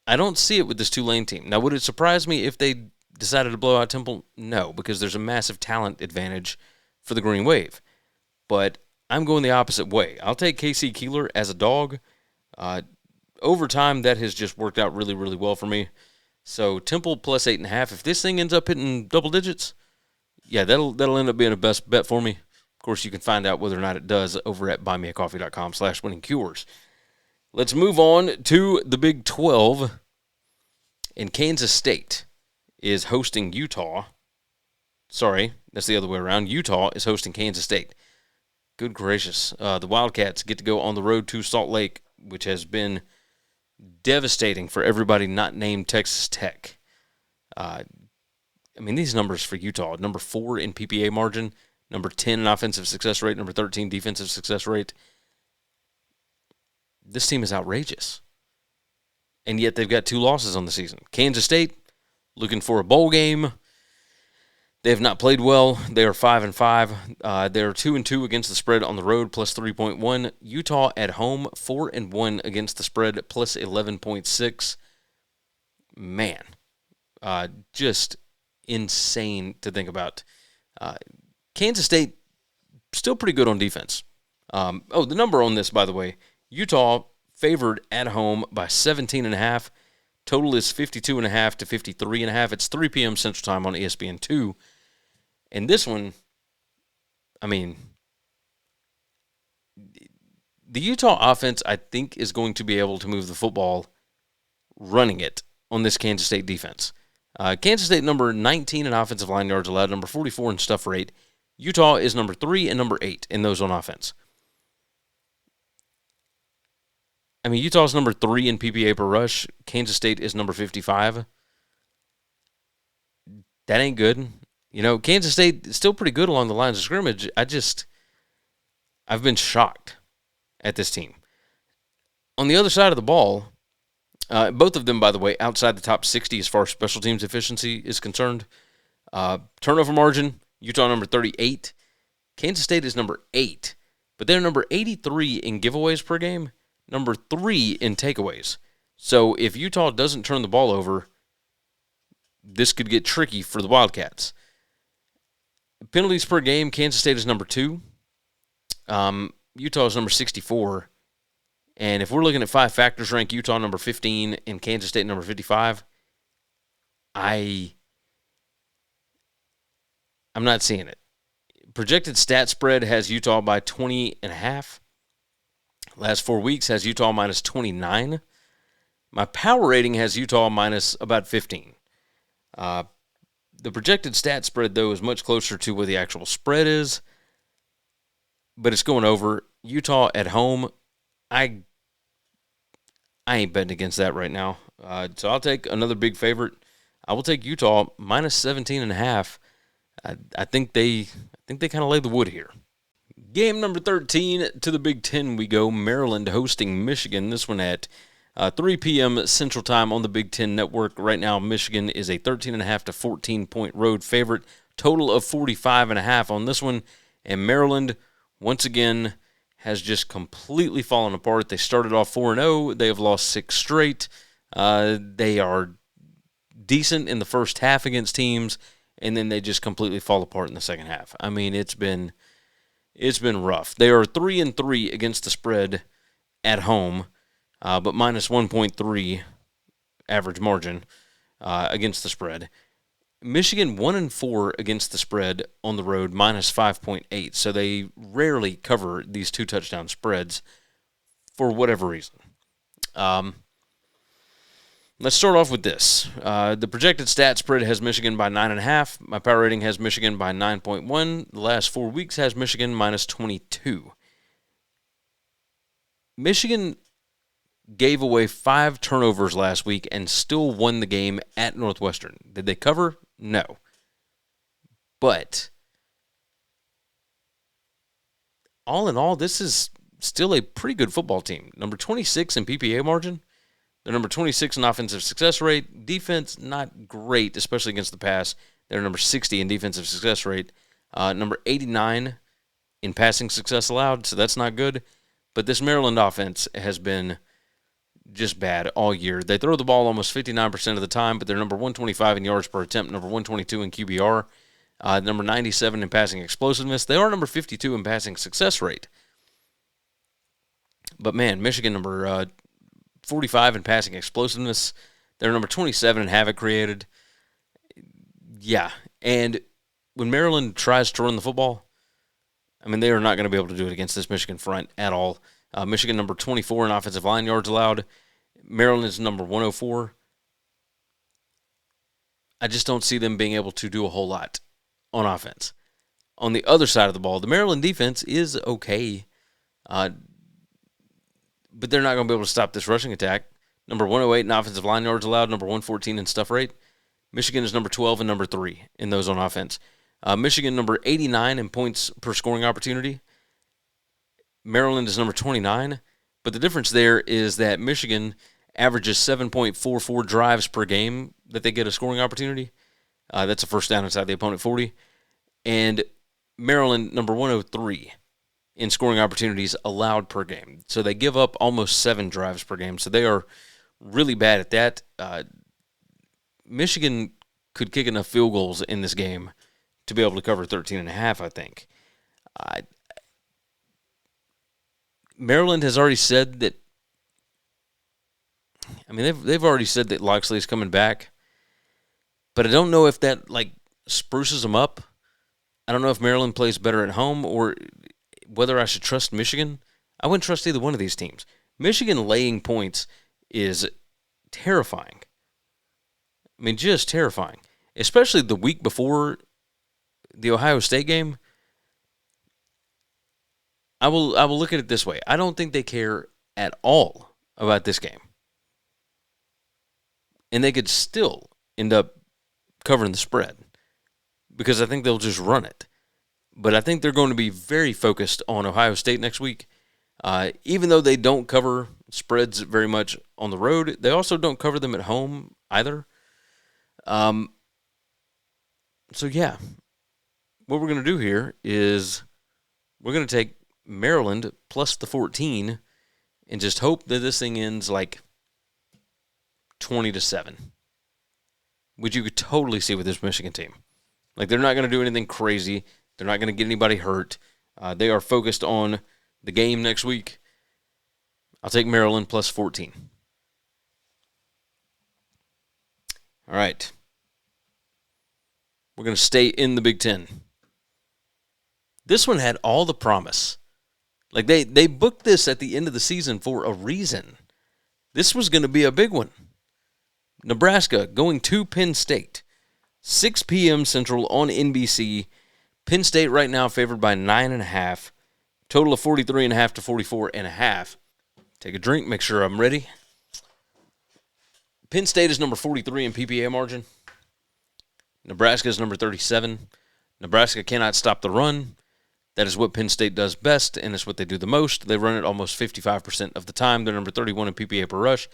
don't see it with this Tulane team. Now, would it surprise me if they decided to blow out Temple? No, because there's a massive talent advantage for the Green Wave. But I'm going the opposite way. I'll take KC Keeler as a dog. Over time, that has just worked out really, really well for me. So Temple plus 8.5. If this thing ends up hitting double digits, yeah, that'll end up being a best bet for me. Of course, you can find out whether or not it does over at buymeacoffee.com/winningcures. Let's move on to the Big 12. And Kansas State is hosting Utah. Sorry, that's the other way around. Utah is hosting Kansas State. Good gracious. The Wildcats get to go on the road to Salt Lake, which has been devastating for everybody not named Texas Tech. These numbers for Utah, number 4 in PPA margin, number 10 in offensive success rate, number 13 defensive success rate. This team is outrageous. And yet they've got 2 losses on the season. Kansas State, looking for a bowl game. They have not played well. They are 5-5. They're 2-2 against the spread on the road, plus 3.1. Utah at home, 4-1 against the spread, plus 11.6. Man, just insane to think about. Kansas State, still pretty good on defense. The number on this, by the way, Utah favored at home by 17.5. Total is 52.5 to 53.5. It's 3 p.m. Central Time on ESPN2. And this one, the Utah offense, I think, is going to be able to move the football running it on this Kansas State defense. Kansas State number 19 in offensive line yards allowed, number 44 in stuff rate. Utah is number 3 and number 8 in those on offense. Utah's number 3 in PPA per rush. Kansas State is number 55. That ain't good. Kansas State is still pretty good along the lines of scrimmage. I've been shocked at this team. On the other side of the ball, both of them, by the way, outside the top 60 as far as special teams efficiency is concerned. Turnover margin, Utah number 38. Kansas State is number 8, but they're number 83 in giveaways per game, number 3 in takeaways. So if Utah doesn't turn the ball over, this could get tricky for the Wildcats. Penalties per game, Kansas State is number 2. Utah is number 64. And if we're looking at 5 factors, rank Utah number 15 and Kansas State number 55, I'm not seeing it. Projected stat spread has Utah by 20.5. Last 4 weeks has Utah minus 29. My power rating has Utah minus about 15. The projected stat spread, though, is much closer to where the actual spread is, but it's going over. Utah at home, I I ain't betting against that right now. So I'll take another big favorite. I will take Utah minus 17.5. I think they kind of lay the wood here. Game number 13 to the Big Ten we go. Maryland hosting Michigan. This one at 3 p.m. Central Time on the Big Ten Network. Right now, Michigan is a 13.5 to 14-point road favorite. Total of 45.5 on this one. And Maryland, once again, has just completely fallen apart. They started off 4-0. They have lost 6 straight. They are decent in the first half against teams, and then they just completely fall apart in the second half. I mean, it's been rough. They are 3-3 against the spread at home, but minus 1.3 average margin against the spread. Michigan 1-4 against the spread on the road, minus 5.8. So they rarely cover these 2 touchdown spreads for whatever reason. Let's start off with this. The projected stat spread has Michigan by 9.5. My power rating has Michigan by 9.1. The last 4 weeks has Michigan minus 22. Michigan gave away 5 turnovers last week and still won the game at Northwestern. Did they cover? No. But all in all, this is still a pretty good football team. Number 26 in PPA margin. They're number 26 in offensive success rate. Defense, not great, especially against the pass. They're number 60 in defensive success rate. Number 89 in passing success allowed, so that's not good. But this Maryland offense has been just bad all year. They throw the ball almost 59% of the time, but they're number 125 in yards per attempt, number 122 in QBR, number 97 in passing explosiveness. They are number 52 in passing success rate. But, man, Michigan number 45 in passing explosiveness. They're number 27 in havoc created. Yeah, and when Maryland tries to run the football, I mean, they are not going to be able to do it against this Michigan front at all. Michigan number 24 in offensive line yards allowed. Maryland is number 104. I just don't see them being able to do a whole lot on offense. On the other side of the ball, the Maryland defense is okay, but they're not going to be able to stop this rushing attack. Number 108 in offensive line yards allowed, number 114 in stuff rate. Michigan is number 12 and number 3 in those on offense. Michigan number 89 in points per scoring opportunity. Maryland is number 29, but the difference there is that Michigan averages 7.44 drives per game that they get a scoring opportunity. That's a first down inside the opponent 40. And Maryland, number 103 in scoring opportunities allowed per game. So they give up almost 7 drives per game. So they are really bad at that. Michigan could kick enough field goals in this game to be able to cover 13.5, I think. Maryland has already said that, I mean, they've already said that Loxley's coming back, but I don't know if that, spruces them up. I don't know if Maryland plays better at home or whether I should trust Michigan. I wouldn't trust either one of these teams. Michigan laying points is terrifying. I mean, just terrifying, especially the week before the Ohio State game. I will look at it this way. I don't think they care at all about this game. And they could still end up covering the spread because I think they'll just run it. But I think they're going to be very focused on Ohio State next week. Even though they don't cover spreads very much on the road, they also don't cover them at home either. So, yeah, what we're going to do here is we're going to take Maryland plus the 14 and just hope that this thing ends 20-7, which you could totally see with this Michigan team. They're not going to do anything crazy. They're not going to get anybody hurt. They are focused on the game next week. I'll take Maryland plus 14. All right. We're going to stay in the Big Ten. This one had all the promise. They booked this at the end of the season for a reason. This was going to be a big one. Nebraska going to Penn State. 6 p.m. Central on NBC. Penn State right now favored by 9.5. Total of 43.5 to 44.5. Take a drink, make sure I'm ready. Penn State is number 43 in PPA margin. Nebraska is number 37. Nebraska cannot stop the run. That is what Penn State does best, and it's what they do the most. They run it almost 55% of the time. They're number 31 in PPA per rush.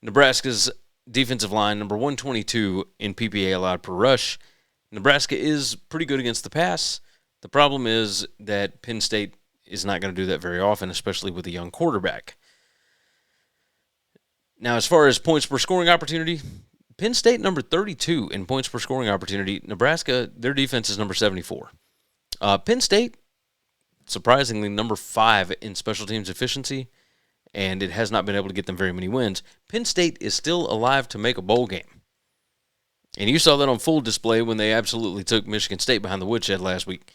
Nebraska's defensive line, number 122 in PPA allowed per rush. Nebraska is pretty good against the pass. The problem is that Penn State is not going to do that very often, especially with a young quarterback. Now, as far as points per scoring opportunity, Penn State number 32 in points per scoring opportunity. Nebraska, their defense is number 74. Penn State, surprisingly, number 5 in special teams efficiency, and it has not been able to get them very many wins. Penn State is still alive to make a bowl game. And you saw that on full display when they absolutely took Michigan State behind the woodshed last week.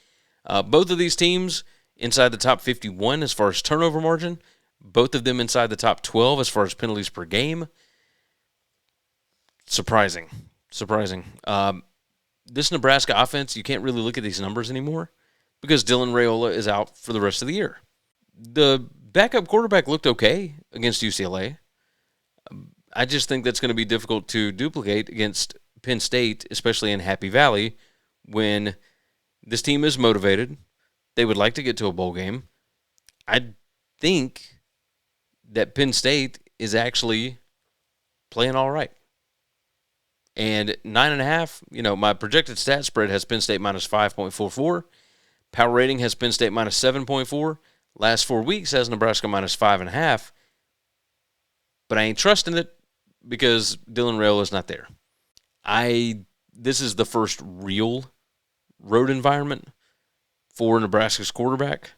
Both of these teams inside the top 51 as far as turnover margin. Both of them inside the top 12 as far as penalties per game. Surprising. This Nebraska offense, you can't really look at these numbers anymore because Dylan Rayola is out for the rest of the year. The backup quarterback looked okay against UCLA. I just think that's going to be difficult to duplicate against Penn State, especially in Happy Valley, when this team is motivated. They would like to get to a bowl game. I think that Penn State is actually playing all right. And 9.5, my projected stat spread has Penn State minus 5.44. Power rating has Penn State minus 7.4. Last 4 weeks has Nebraska minus 5.5. But I ain't trusting it because Dylan Rayola is not there. This is the first real road environment for Nebraska's quarterback.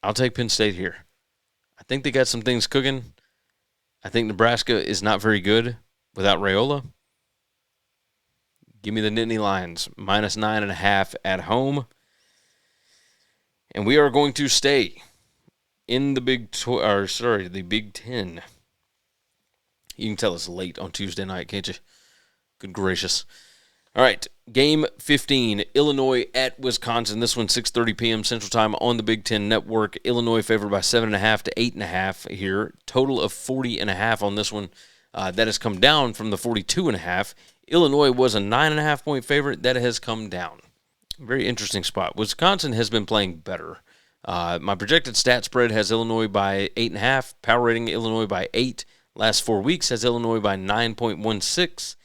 I'll take Penn State here. I think they got some things cooking. I think Nebraska is not very good without Rayola. Give me the Nittany Lions, minus 9.5 at home. And we are going to stay in the Big Ten. You can tell it's late on Tuesday night, can't you? Good gracious. All right, game 15, Illinois at Wisconsin. This one 6:30 p.m. Central Time on the Big Ten Network. Illinois favored by 7.5 to 8.5 here. Total of 40.5 on this one. That has come down from the 42.5. Illinois was a 9.5 point favorite. That has come down. Very interesting spot. Wisconsin has been playing better. My projected stat spread has Illinois by 8.5. Power rating Illinois by 8. Last 4 weeks has Illinois by 9.16.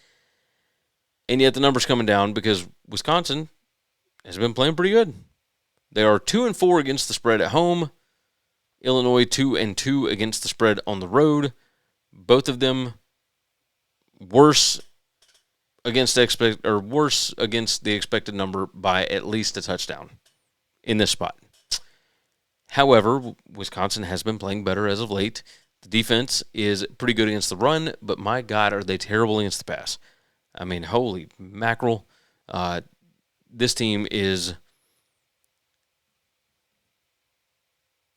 And yet the number's coming down because Wisconsin has been playing pretty good. They are 2-4 against the spread at home. Illinois 2-2 against the spread on the road. Both of them worse against the expected number by at least a touchdown in this spot. However, Wisconsin has been playing better as of late. The defense is pretty good against the run, but my God, are they terrible against the pass. I mean, holy mackerel. This team is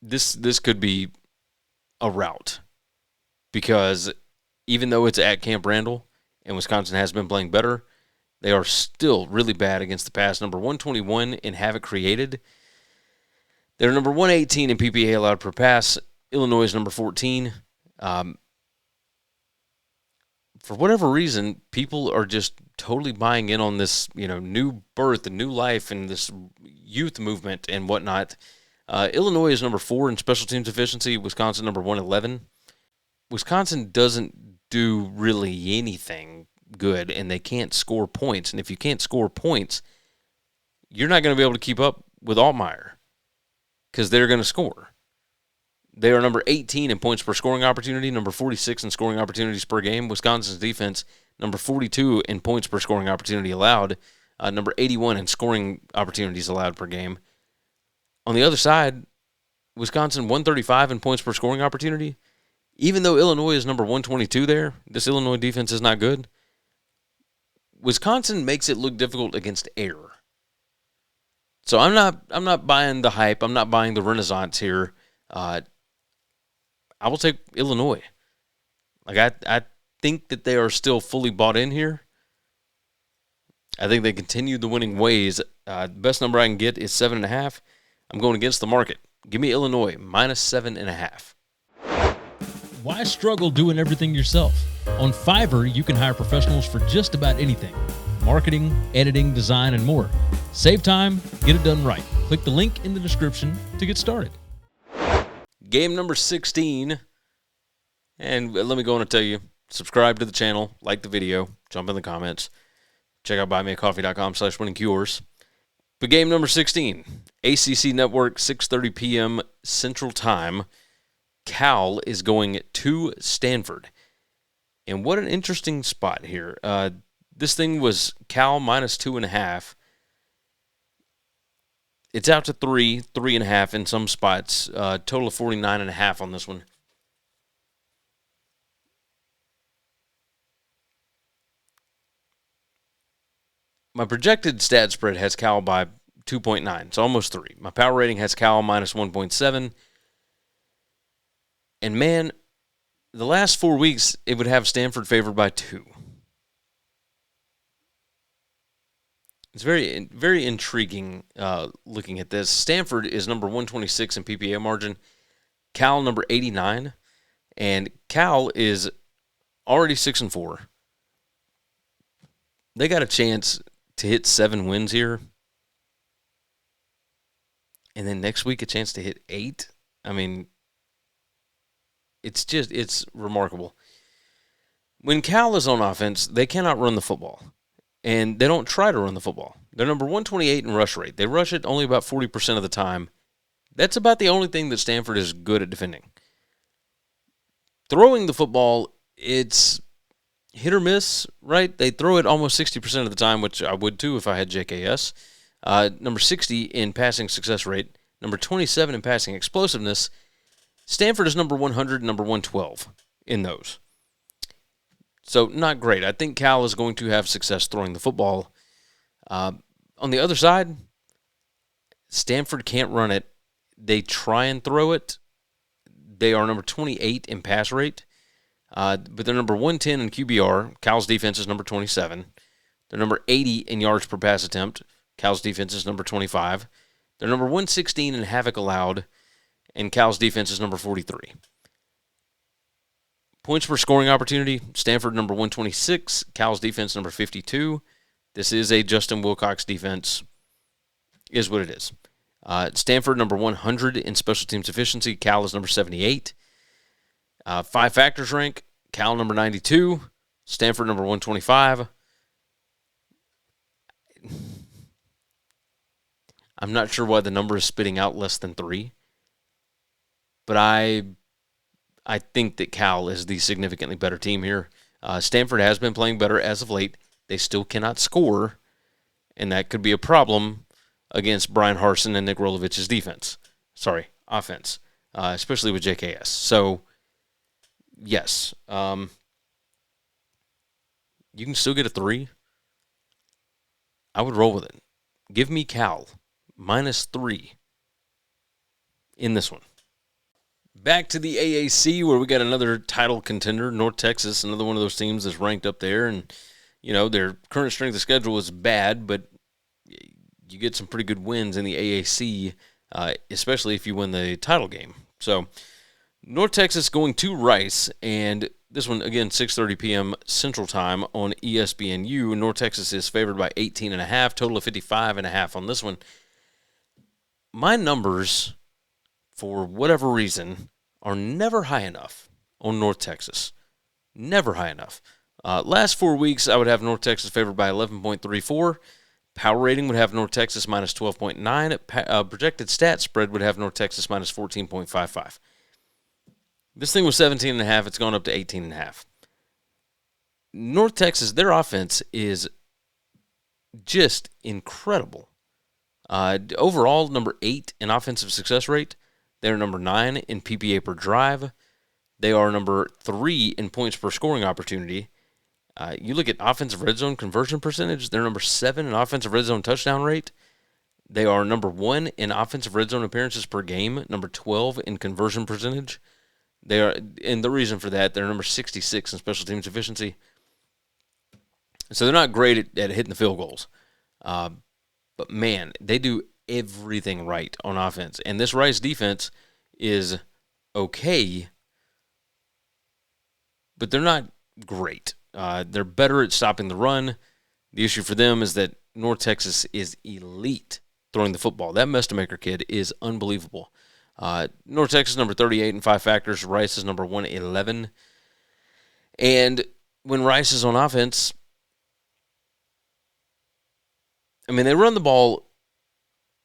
this could be a rout because even though it's at Camp Randall and Wisconsin has been playing better, they are still really bad against the pass. Number 121 in havoc created. They're number 118 in PPA allowed per pass. Illinois is number 14. For whatever reason, people are just totally buying in on this, new birth and new life and this youth movement and whatnot. Illinois is number 4 in special teams efficiency. Wisconsin number 111. Wisconsin doesn't do really anything good, and they can't score points. And if you can't score points, you're not going to be able to keep up with Altmaier because they're going to score. They are number 18 in points per scoring opportunity, number 46 in scoring opportunities per game. Wisconsin's defense, number 42 in points per scoring opportunity allowed, number 81 in scoring opportunities allowed per game. On the other side, Wisconsin 135 in points per scoring opportunity. Even though Illinois is number 122 there, this Illinois defense is not good. Wisconsin makes it look difficult against air. So I'm not buying the hype. I'm not buying the renaissance here. I will take Illinois. I think that they are still fully bought in here. I think they continue the winning ways. The best number I can get is 7.5. I'm going against the market. Give me Illinois, minus 7.5. Why struggle doing everything yourself? On Fiverr, you can hire professionals for just about anything. Marketing, editing, design, and more. Save time, get it done right. Click the link in the description to get started. Game number 16. And let me go on and tell you, subscribe to the channel, like the video, jump in the comments. Check out buymeacoffee.com/winningcures. But game number 16, ACC Network, 6:30 p.m. Central Time. Cal is going to Stanford. And what an interesting spot here. This thing was Cal minus 2.5. It's out to 3.5 in some spots. Total of 49.5 on this one. My projected stat spread has Cal by 2.9, so almost 3. My power rating has Cal minus 1.7. And man, the last 4 weeks, it would have Stanford favored by 2. It's very, very intriguing looking at this. Stanford is number 126 in PPA margin. Cal number 89. And Cal is already 6-4. They got a chance to hit 7 wins here. And then next week, a chance to hit 8. I mean, it's remarkable. When Cal is on offense, they cannot run the football. And they don't try to run the football. They're number 128 in rush rate. They rush it only about 40% of the time. That's about the only thing that Stanford is good at defending. Throwing the football, it's hit or miss, right? They throw it almost 60% of the time, which I would too if I had JKS. Number 60 in passing success rate. Number 27 in passing explosiveness. Stanford is number 100 and number 112 in those. So not great. I think Cal is going to have success throwing the football. On the other side, Stanford can't run it. They try and throw it. They are number 28 in pass rate. But they're number 110 in QBR. Cal's defense is number 27. They're number 80 in yards per pass attempt. Cal's defense is number 25. They're number 116 in havoc allowed. And Cal's defense is number 43. Points per scoring opportunity, Stanford number 126. Cal's defense number 52. This is a Justin Wilcox defense, is what it is. Stanford number 100 in special teams efficiency. Cal is number 78. 5 factors rank. Cal number 92. Stanford number 125. I'm not sure why the number is spitting out less than 3. But I think that Cal is the significantly better team here. Stanford has been playing better as of late. They still cannot score, and that could be a problem against Brian Harsin and Nick Rolovich's offense, especially with JKS. So, yes, you can still get a 3. I would roll with it. Give me Cal minus 3 in this one. Back to the AAC where we got another title contender, North Texas, another one of those teams that's ranked up there. And, you know, their current strength of schedule is bad, but you get some pretty good wins in the AAC, especially if you win the title game. So, North Texas going to Rice, and this one, again, 6:30 p.m. Central Time on ESPNU. North Texas is favored by 18.5, total of 55.5 on this one. My numbers, for whatever reason, are never high enough on North Texas. Never high enough. Last 4 weeks, I would have North Texas favored by 11.34. Power rating would have North Texas minus 12.9. Projected stat spread would have North Texas minus 14.55. This thing was 17.5. It's gone up to 18.5. North Texas, their offense is just incredible. Overall, number 8 in offensive success rate. They're number 9 in PPA per drive. They are number 3 in points per scoring opportunity. You look at offensive red zone conversion percentage, they're number 7 in offensive red zone touchdown rate. They are number 1 in offensive red zone appearances per game, number 12 in conversion percentage. They are, and the reason for that, they're number 66 in special teams efficiency. So they're not great at hitting the field goals. But man, they do everything right on offense. And this Rice defense is okay but they're not great. They're better at stopping the run. The issue for them is that North Texas is elite throwing the football. That Mestamaker kid is unbelievable. North Texas number 38 in 5 factors. Rice is number 111. And when Rice is on offense, I mean, they run the ball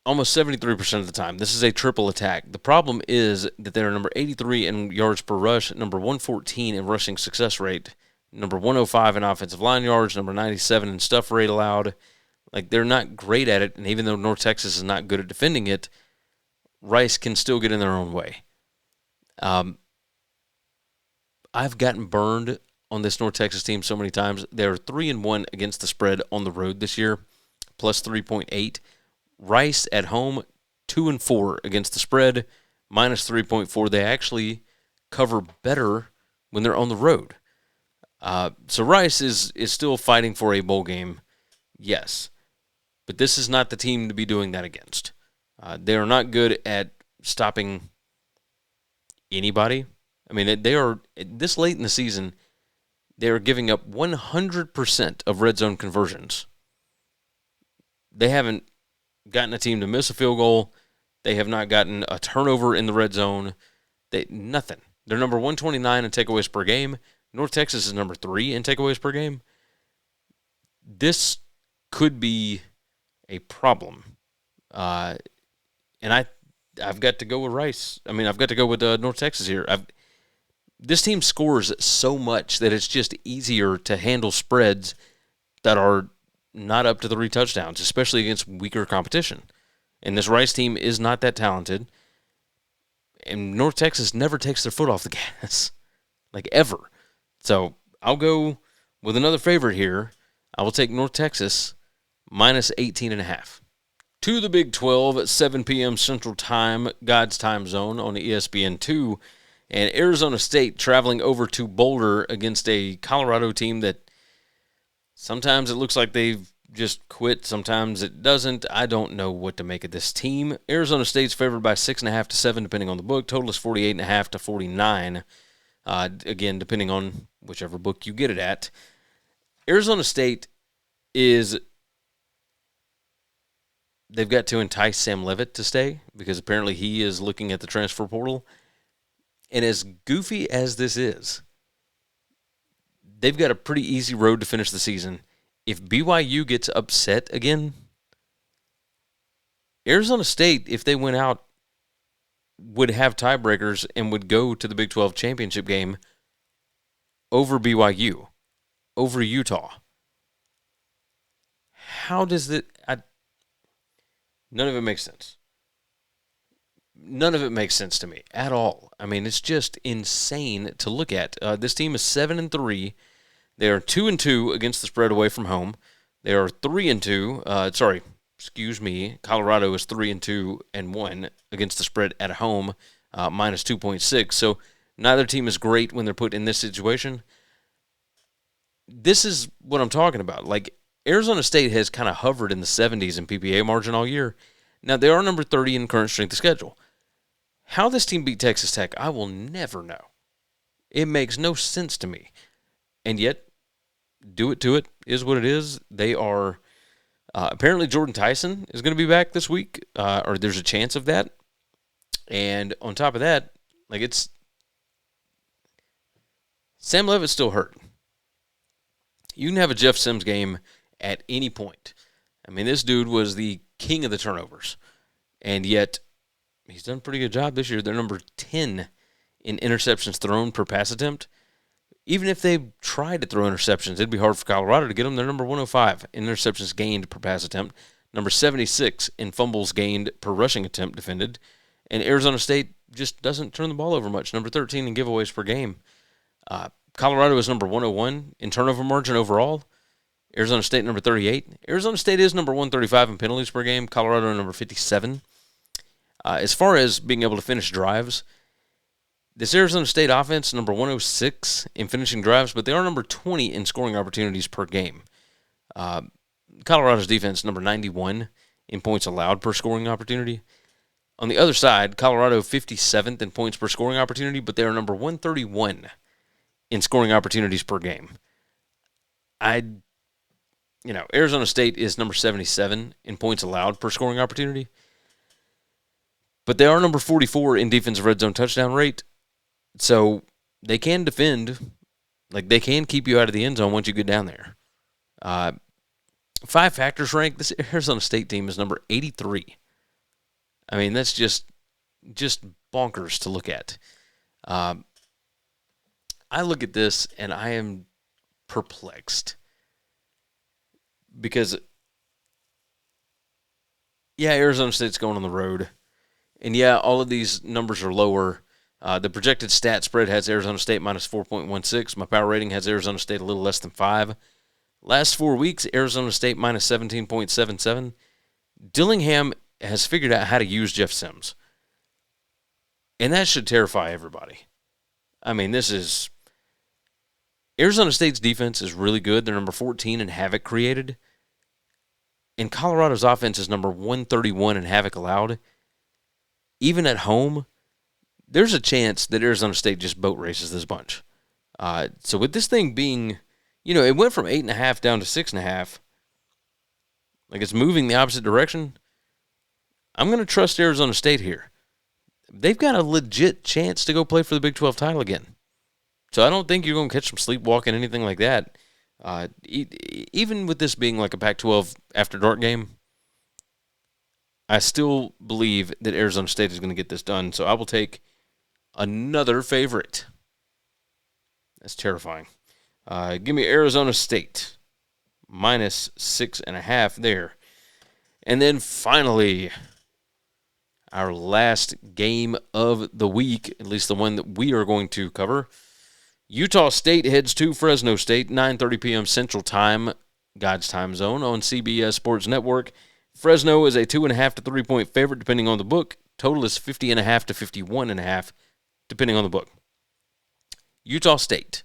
almost 73% of the time. This is a triple attack. The problem is that they're number 83 in yards per rush, number 114 in rushing success rate, number 105 in offensive line yards, number 97 in stuff rate allowed. Like, they're not great at it, and even though North Texas is not good at defending it, Rice can still get in their own way. I've gotten burned on this North Texas team so many times. They're 3-1 against the spread on the road this year, plus 3.8. Rice at home, 2-4 against the spread, minus 3.4. They actually cover better when they're on the road. So Rice is still fighting for a bowl game, yes. But this is not the team to be doing that against. They are not good at stopping anybody. I mean, they are, this late in the season, they are giving up 100% of red zone conversions. They haven't gotten a team to miss a field goal. They have not gotten a turnover in the red zone. Nothing. They're number 129 in takeaways per game. North Texas is number 3 in takeaways per game. This could be a problem. And I've got to go with Rice. I mean, I've got to go with North Texas here. This team scores so much that it's just easier to handle spreads that are not up to 3 touchdowns, especially against weaker competition. And this Rice team is not that talented. And North Texas never takes their foot off the gas, like ever. So I'll go with another favorite here. I will take North Texas minus 18.5. To the Big 12 at 7 p.m. Central Time, God's time zone on ESPN2. And Arizona State traveling over to Boulder against a Colorado team that sometimes it looks like they've just quit. Sometimes it doesn't. I don't know what to make of this team. Arizona State's favored by 6.5 to 7, depending on the book. Total is 48.5 to 49. Again, depending on whichever book you get it at. Arizona State they've got to entice Sam Leavitt to stay because apparently he is looking at the transfer portal. And as goofy as this is, they've got a pretty easy road to finish the season. If BYU gets upset again, Arizona State, if they went out, would have tiebreakers and would go to the Big 12 championship game over BYU, over Utah. How does that... None of it makes sense. None of it makes sense to me at all. I mean, it's just insane to look at. This team is 7-3. They are 2-2 against the spread away from home. They are 3-2. Colorado is 3-2-1 against the spread at home, minus 2.6. So neither team is great when they're put in this situation. This is what I'm talking about. Like, Arizona State has kind of hovered in the 70s in PPA margin all year. Now, they are number 30 in current strength of schedule. How this team beat Texas Tech, I will never know. It makes no sense to me. And yet, do it to it is what it is. They are, apparently Jordan Tyson is going to be back this week, or there's a chance of that. And on top of that, Sam Leavitt's still hurt. You can have a Jeff Sims game at any point. I mean, this dude was the king of the turnovers. And yet, he's done a pretty good job this year. They're number 10 in interceptions thrown per pass attempt. Even if they tried to throw interceptions, it'd be hard for Colorado to get them. They're number 105 in interceptions gained per pass attempt. Number 76 in fumbles gained per rushing attempt defended. And Arizona State just doesn't turn the ball over much. Number 13 in giveaways per game. Colorado is number 101 in turnover margin overall. Arizona State number 38. Arizona State is number 135 in penalties per game. Colorado number 57. As far as being able to finish drives, this Arizona State offense number 106 in finishing drives, but they are number 20 in scoring opportunities per game. Colorado's defense number 91 in points allowed per scoring opportunity. On the other side, Colorado 57th in points per scoring opportunity, but they are number 131 in scoring opportunities per game. Arizona State is number 77 in points allowed per scoring opportunity, but they are number 44 in defensive red zone touchdown rate, so they can defend. Like, they can keep you out of the end zone once you get down there. 5 factors rank. This Arizona State team is number 83. I mean, that's just bonkers to look at. I look at this and I am perplexed because, yeah, Arizona State's going on the road, and yeah, all of these numbers are lower. The projected stat spread has Arizona State minus 4.16. My power rating has Arizona State a little less than 5. Last 4 weeks, Arizona State minus 17.77. Dillingham has figured out how to use Jeff Sims, and that should terrify everybody. I mean, Arizona State's defense is really good. They're number 14 in havoc created, and Colorado's offense is number 131 in havoc allowed. Even at home, there's a chance that Arizona State just boat races this bunch. So with this thing being, it went from 8.5 down to 6.5. Like, it's moving the opposite direction. I'm going to trust Arizona State here. They've got a legit chance to go play for the Big 12 title again. So I don't think you're going to catch some sleepwalking, anything like that. Even with this being like a Pac-12 after dark game, I still believe that Arizona State is going to get this done. So I will take another favorite. That's terrifying. Give me Arizona State minus 6.5 there. And then finally, our last game of the week, at least the one that we are going to cover. Utah State heads to Fresno State, 9:30 p.m. Central Time, God's time zone, on CBS Sports Network. Fresno is a 2.5 to 3 point favorite, depending on the book. Total is 50.5 to 51.5, depending on the book. Utah State.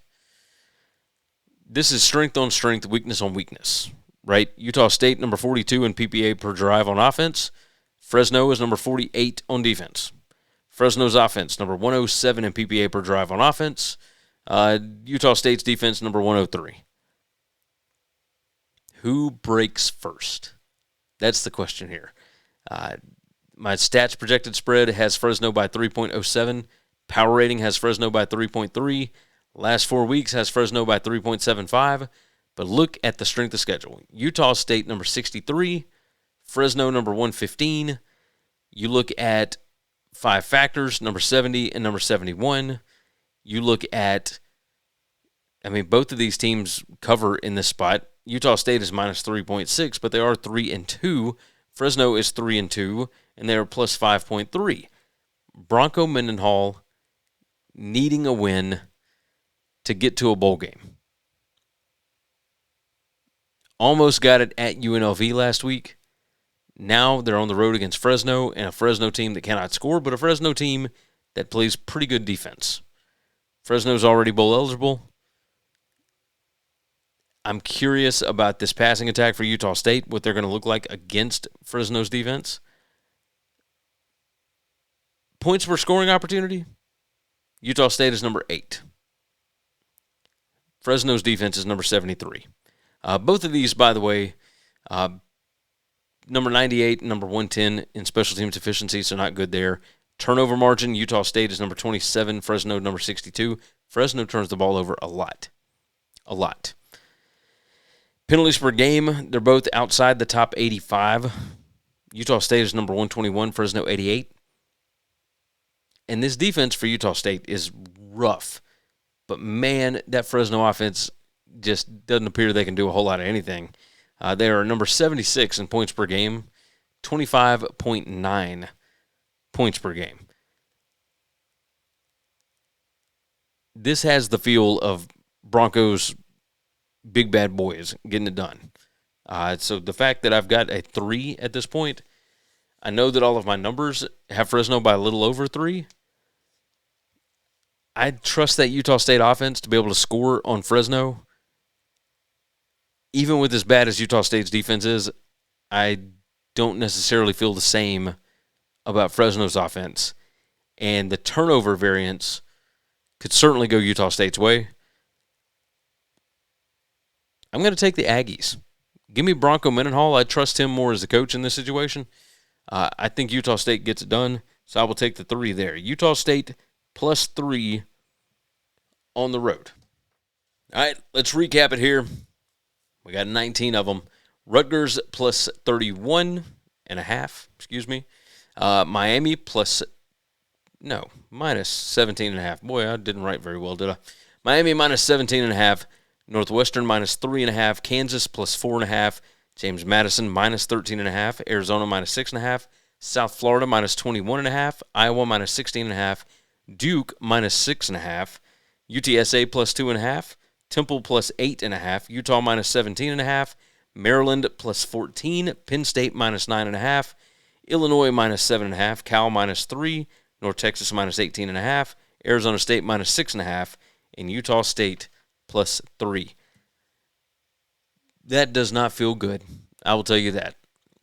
This is strength on strength, weakness on weakness, right? Utah State, number 42 in PPA per drive on offense. Fresno is number 48 on defense. Fresno's offense, number 107 in PPA per drive on offense. Utah State's defense, number 103. Who breaks first? That's the question here. My stats projected spread has Fresno by 3.07. Power rating has Fresno by 3.3. Last 4 weeks has Fresno by 3.75. But look at the strength of schedule. Utah State, number 63. Fresno, number 115. You look at 5 factors, number 70 and number 71. You look at, both of these teams cover in this spot. Utah State is minus 3.6, but they are 3-2. Fresno is 3-2, and they are plus 5.3. Bronco Mendenhall needing a win to get to a bowl game. Almost got it at UNLV last week. Now they're on the road against Fresno, and a Fresno team that cannot score, but a Fresno team that plays pretty good defense. Fresno's already bowl eligible. I'm curious about this passing attack for Utah State, what they're going to look like against Fresno's defense. Points per scoring opportunity, Utah State is number 8. Fresno's defense is number 73. Both of these, by the way, number 98 and number 110 in special teams efficiency, so not good there. Turnover margin, Utah State is number 27, Fresno number 62. Fresno turns the ball over a lot. A lot. Penalties per game, they're both outside the top 85. Utah State is number 121, Fresno 88. And this defense for Utah State is rough. But, man, that Fresno offense just doesn't appear they can do a whole lot of anything. They are number 76 in points per game, 25.9 points per game. This has the feel of Broncos' big bad boys getting it done. So the fact that I've got a 3 at this point, I know that all of my numbers have Fresno by a little over 3. I trust that Utah State offense to be able to score on Fresno. Even with as bad as Utah State's defense is, I don't necessarily feel the same about Fresno's offense. And the turnover variance could certainly go Utah State's way. I'm going to take the Aggies. Give me Bronco Mendenhall. I trust him more as a coach in this situation. I think Utah State gets it done, so I will take the 3 there. Utah State plus 3 on the road. All right, let's recap it here. We got 19 of them. Rutgers plus 31.5, Miami minus 17.5. Boy, I didn't write very well, did I? Miami minus 17.5. Northwestern minus 3.5. Kansas plus 4.5. James Madison minus 13.5. Arizona minus 6.5. South Florida minus 21.5. Iowa minus 16.5. Duke minus 6.5. UTSA plus 2.5. Temple plus 8.5. Utah minus 17.5. Maryland plus 14. Penn State minus 9.5. Illinois minus 7.5. Cal minus 3. North Texas minus 18.5. Arizona State minus 6.5. And Utah State plus 3. That does not feel good. I will tell you that.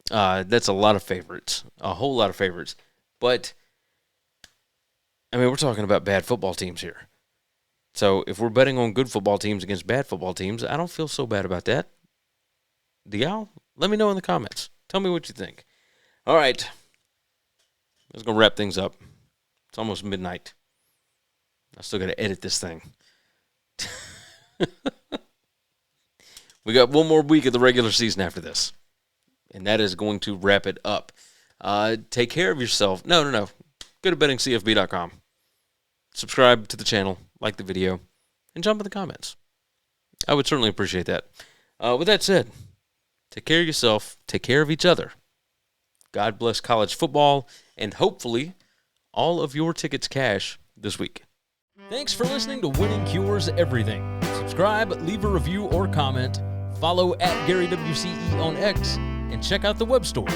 That's a lot of favorites. A whole lot of favorites. But, I mean, we're talking about bad football teams here. So if we're betting on good football teams against bad football teams, I don't feel so bad about that. Do y'all? Let me know in the comments. Tell me what you think. All right. Let's go wrap things up. It's almost midnight. I still got to edit this thing. We got one more week of the regular season after this, and that is going to wrap it up. Take care of yourself. No. Go to bettingcfb.com. Subscribe to the channel, like the video, and jump in the comments. I would certainly appreciate that. With that said, take care of yourself, take care of each other. God bless college football, and hopefully all of your tickets cash this week. Thanks for listening to Winning Cures Everything. Subscribe, leave a review or comment, follow @GaryWCE on X, and check out the web store,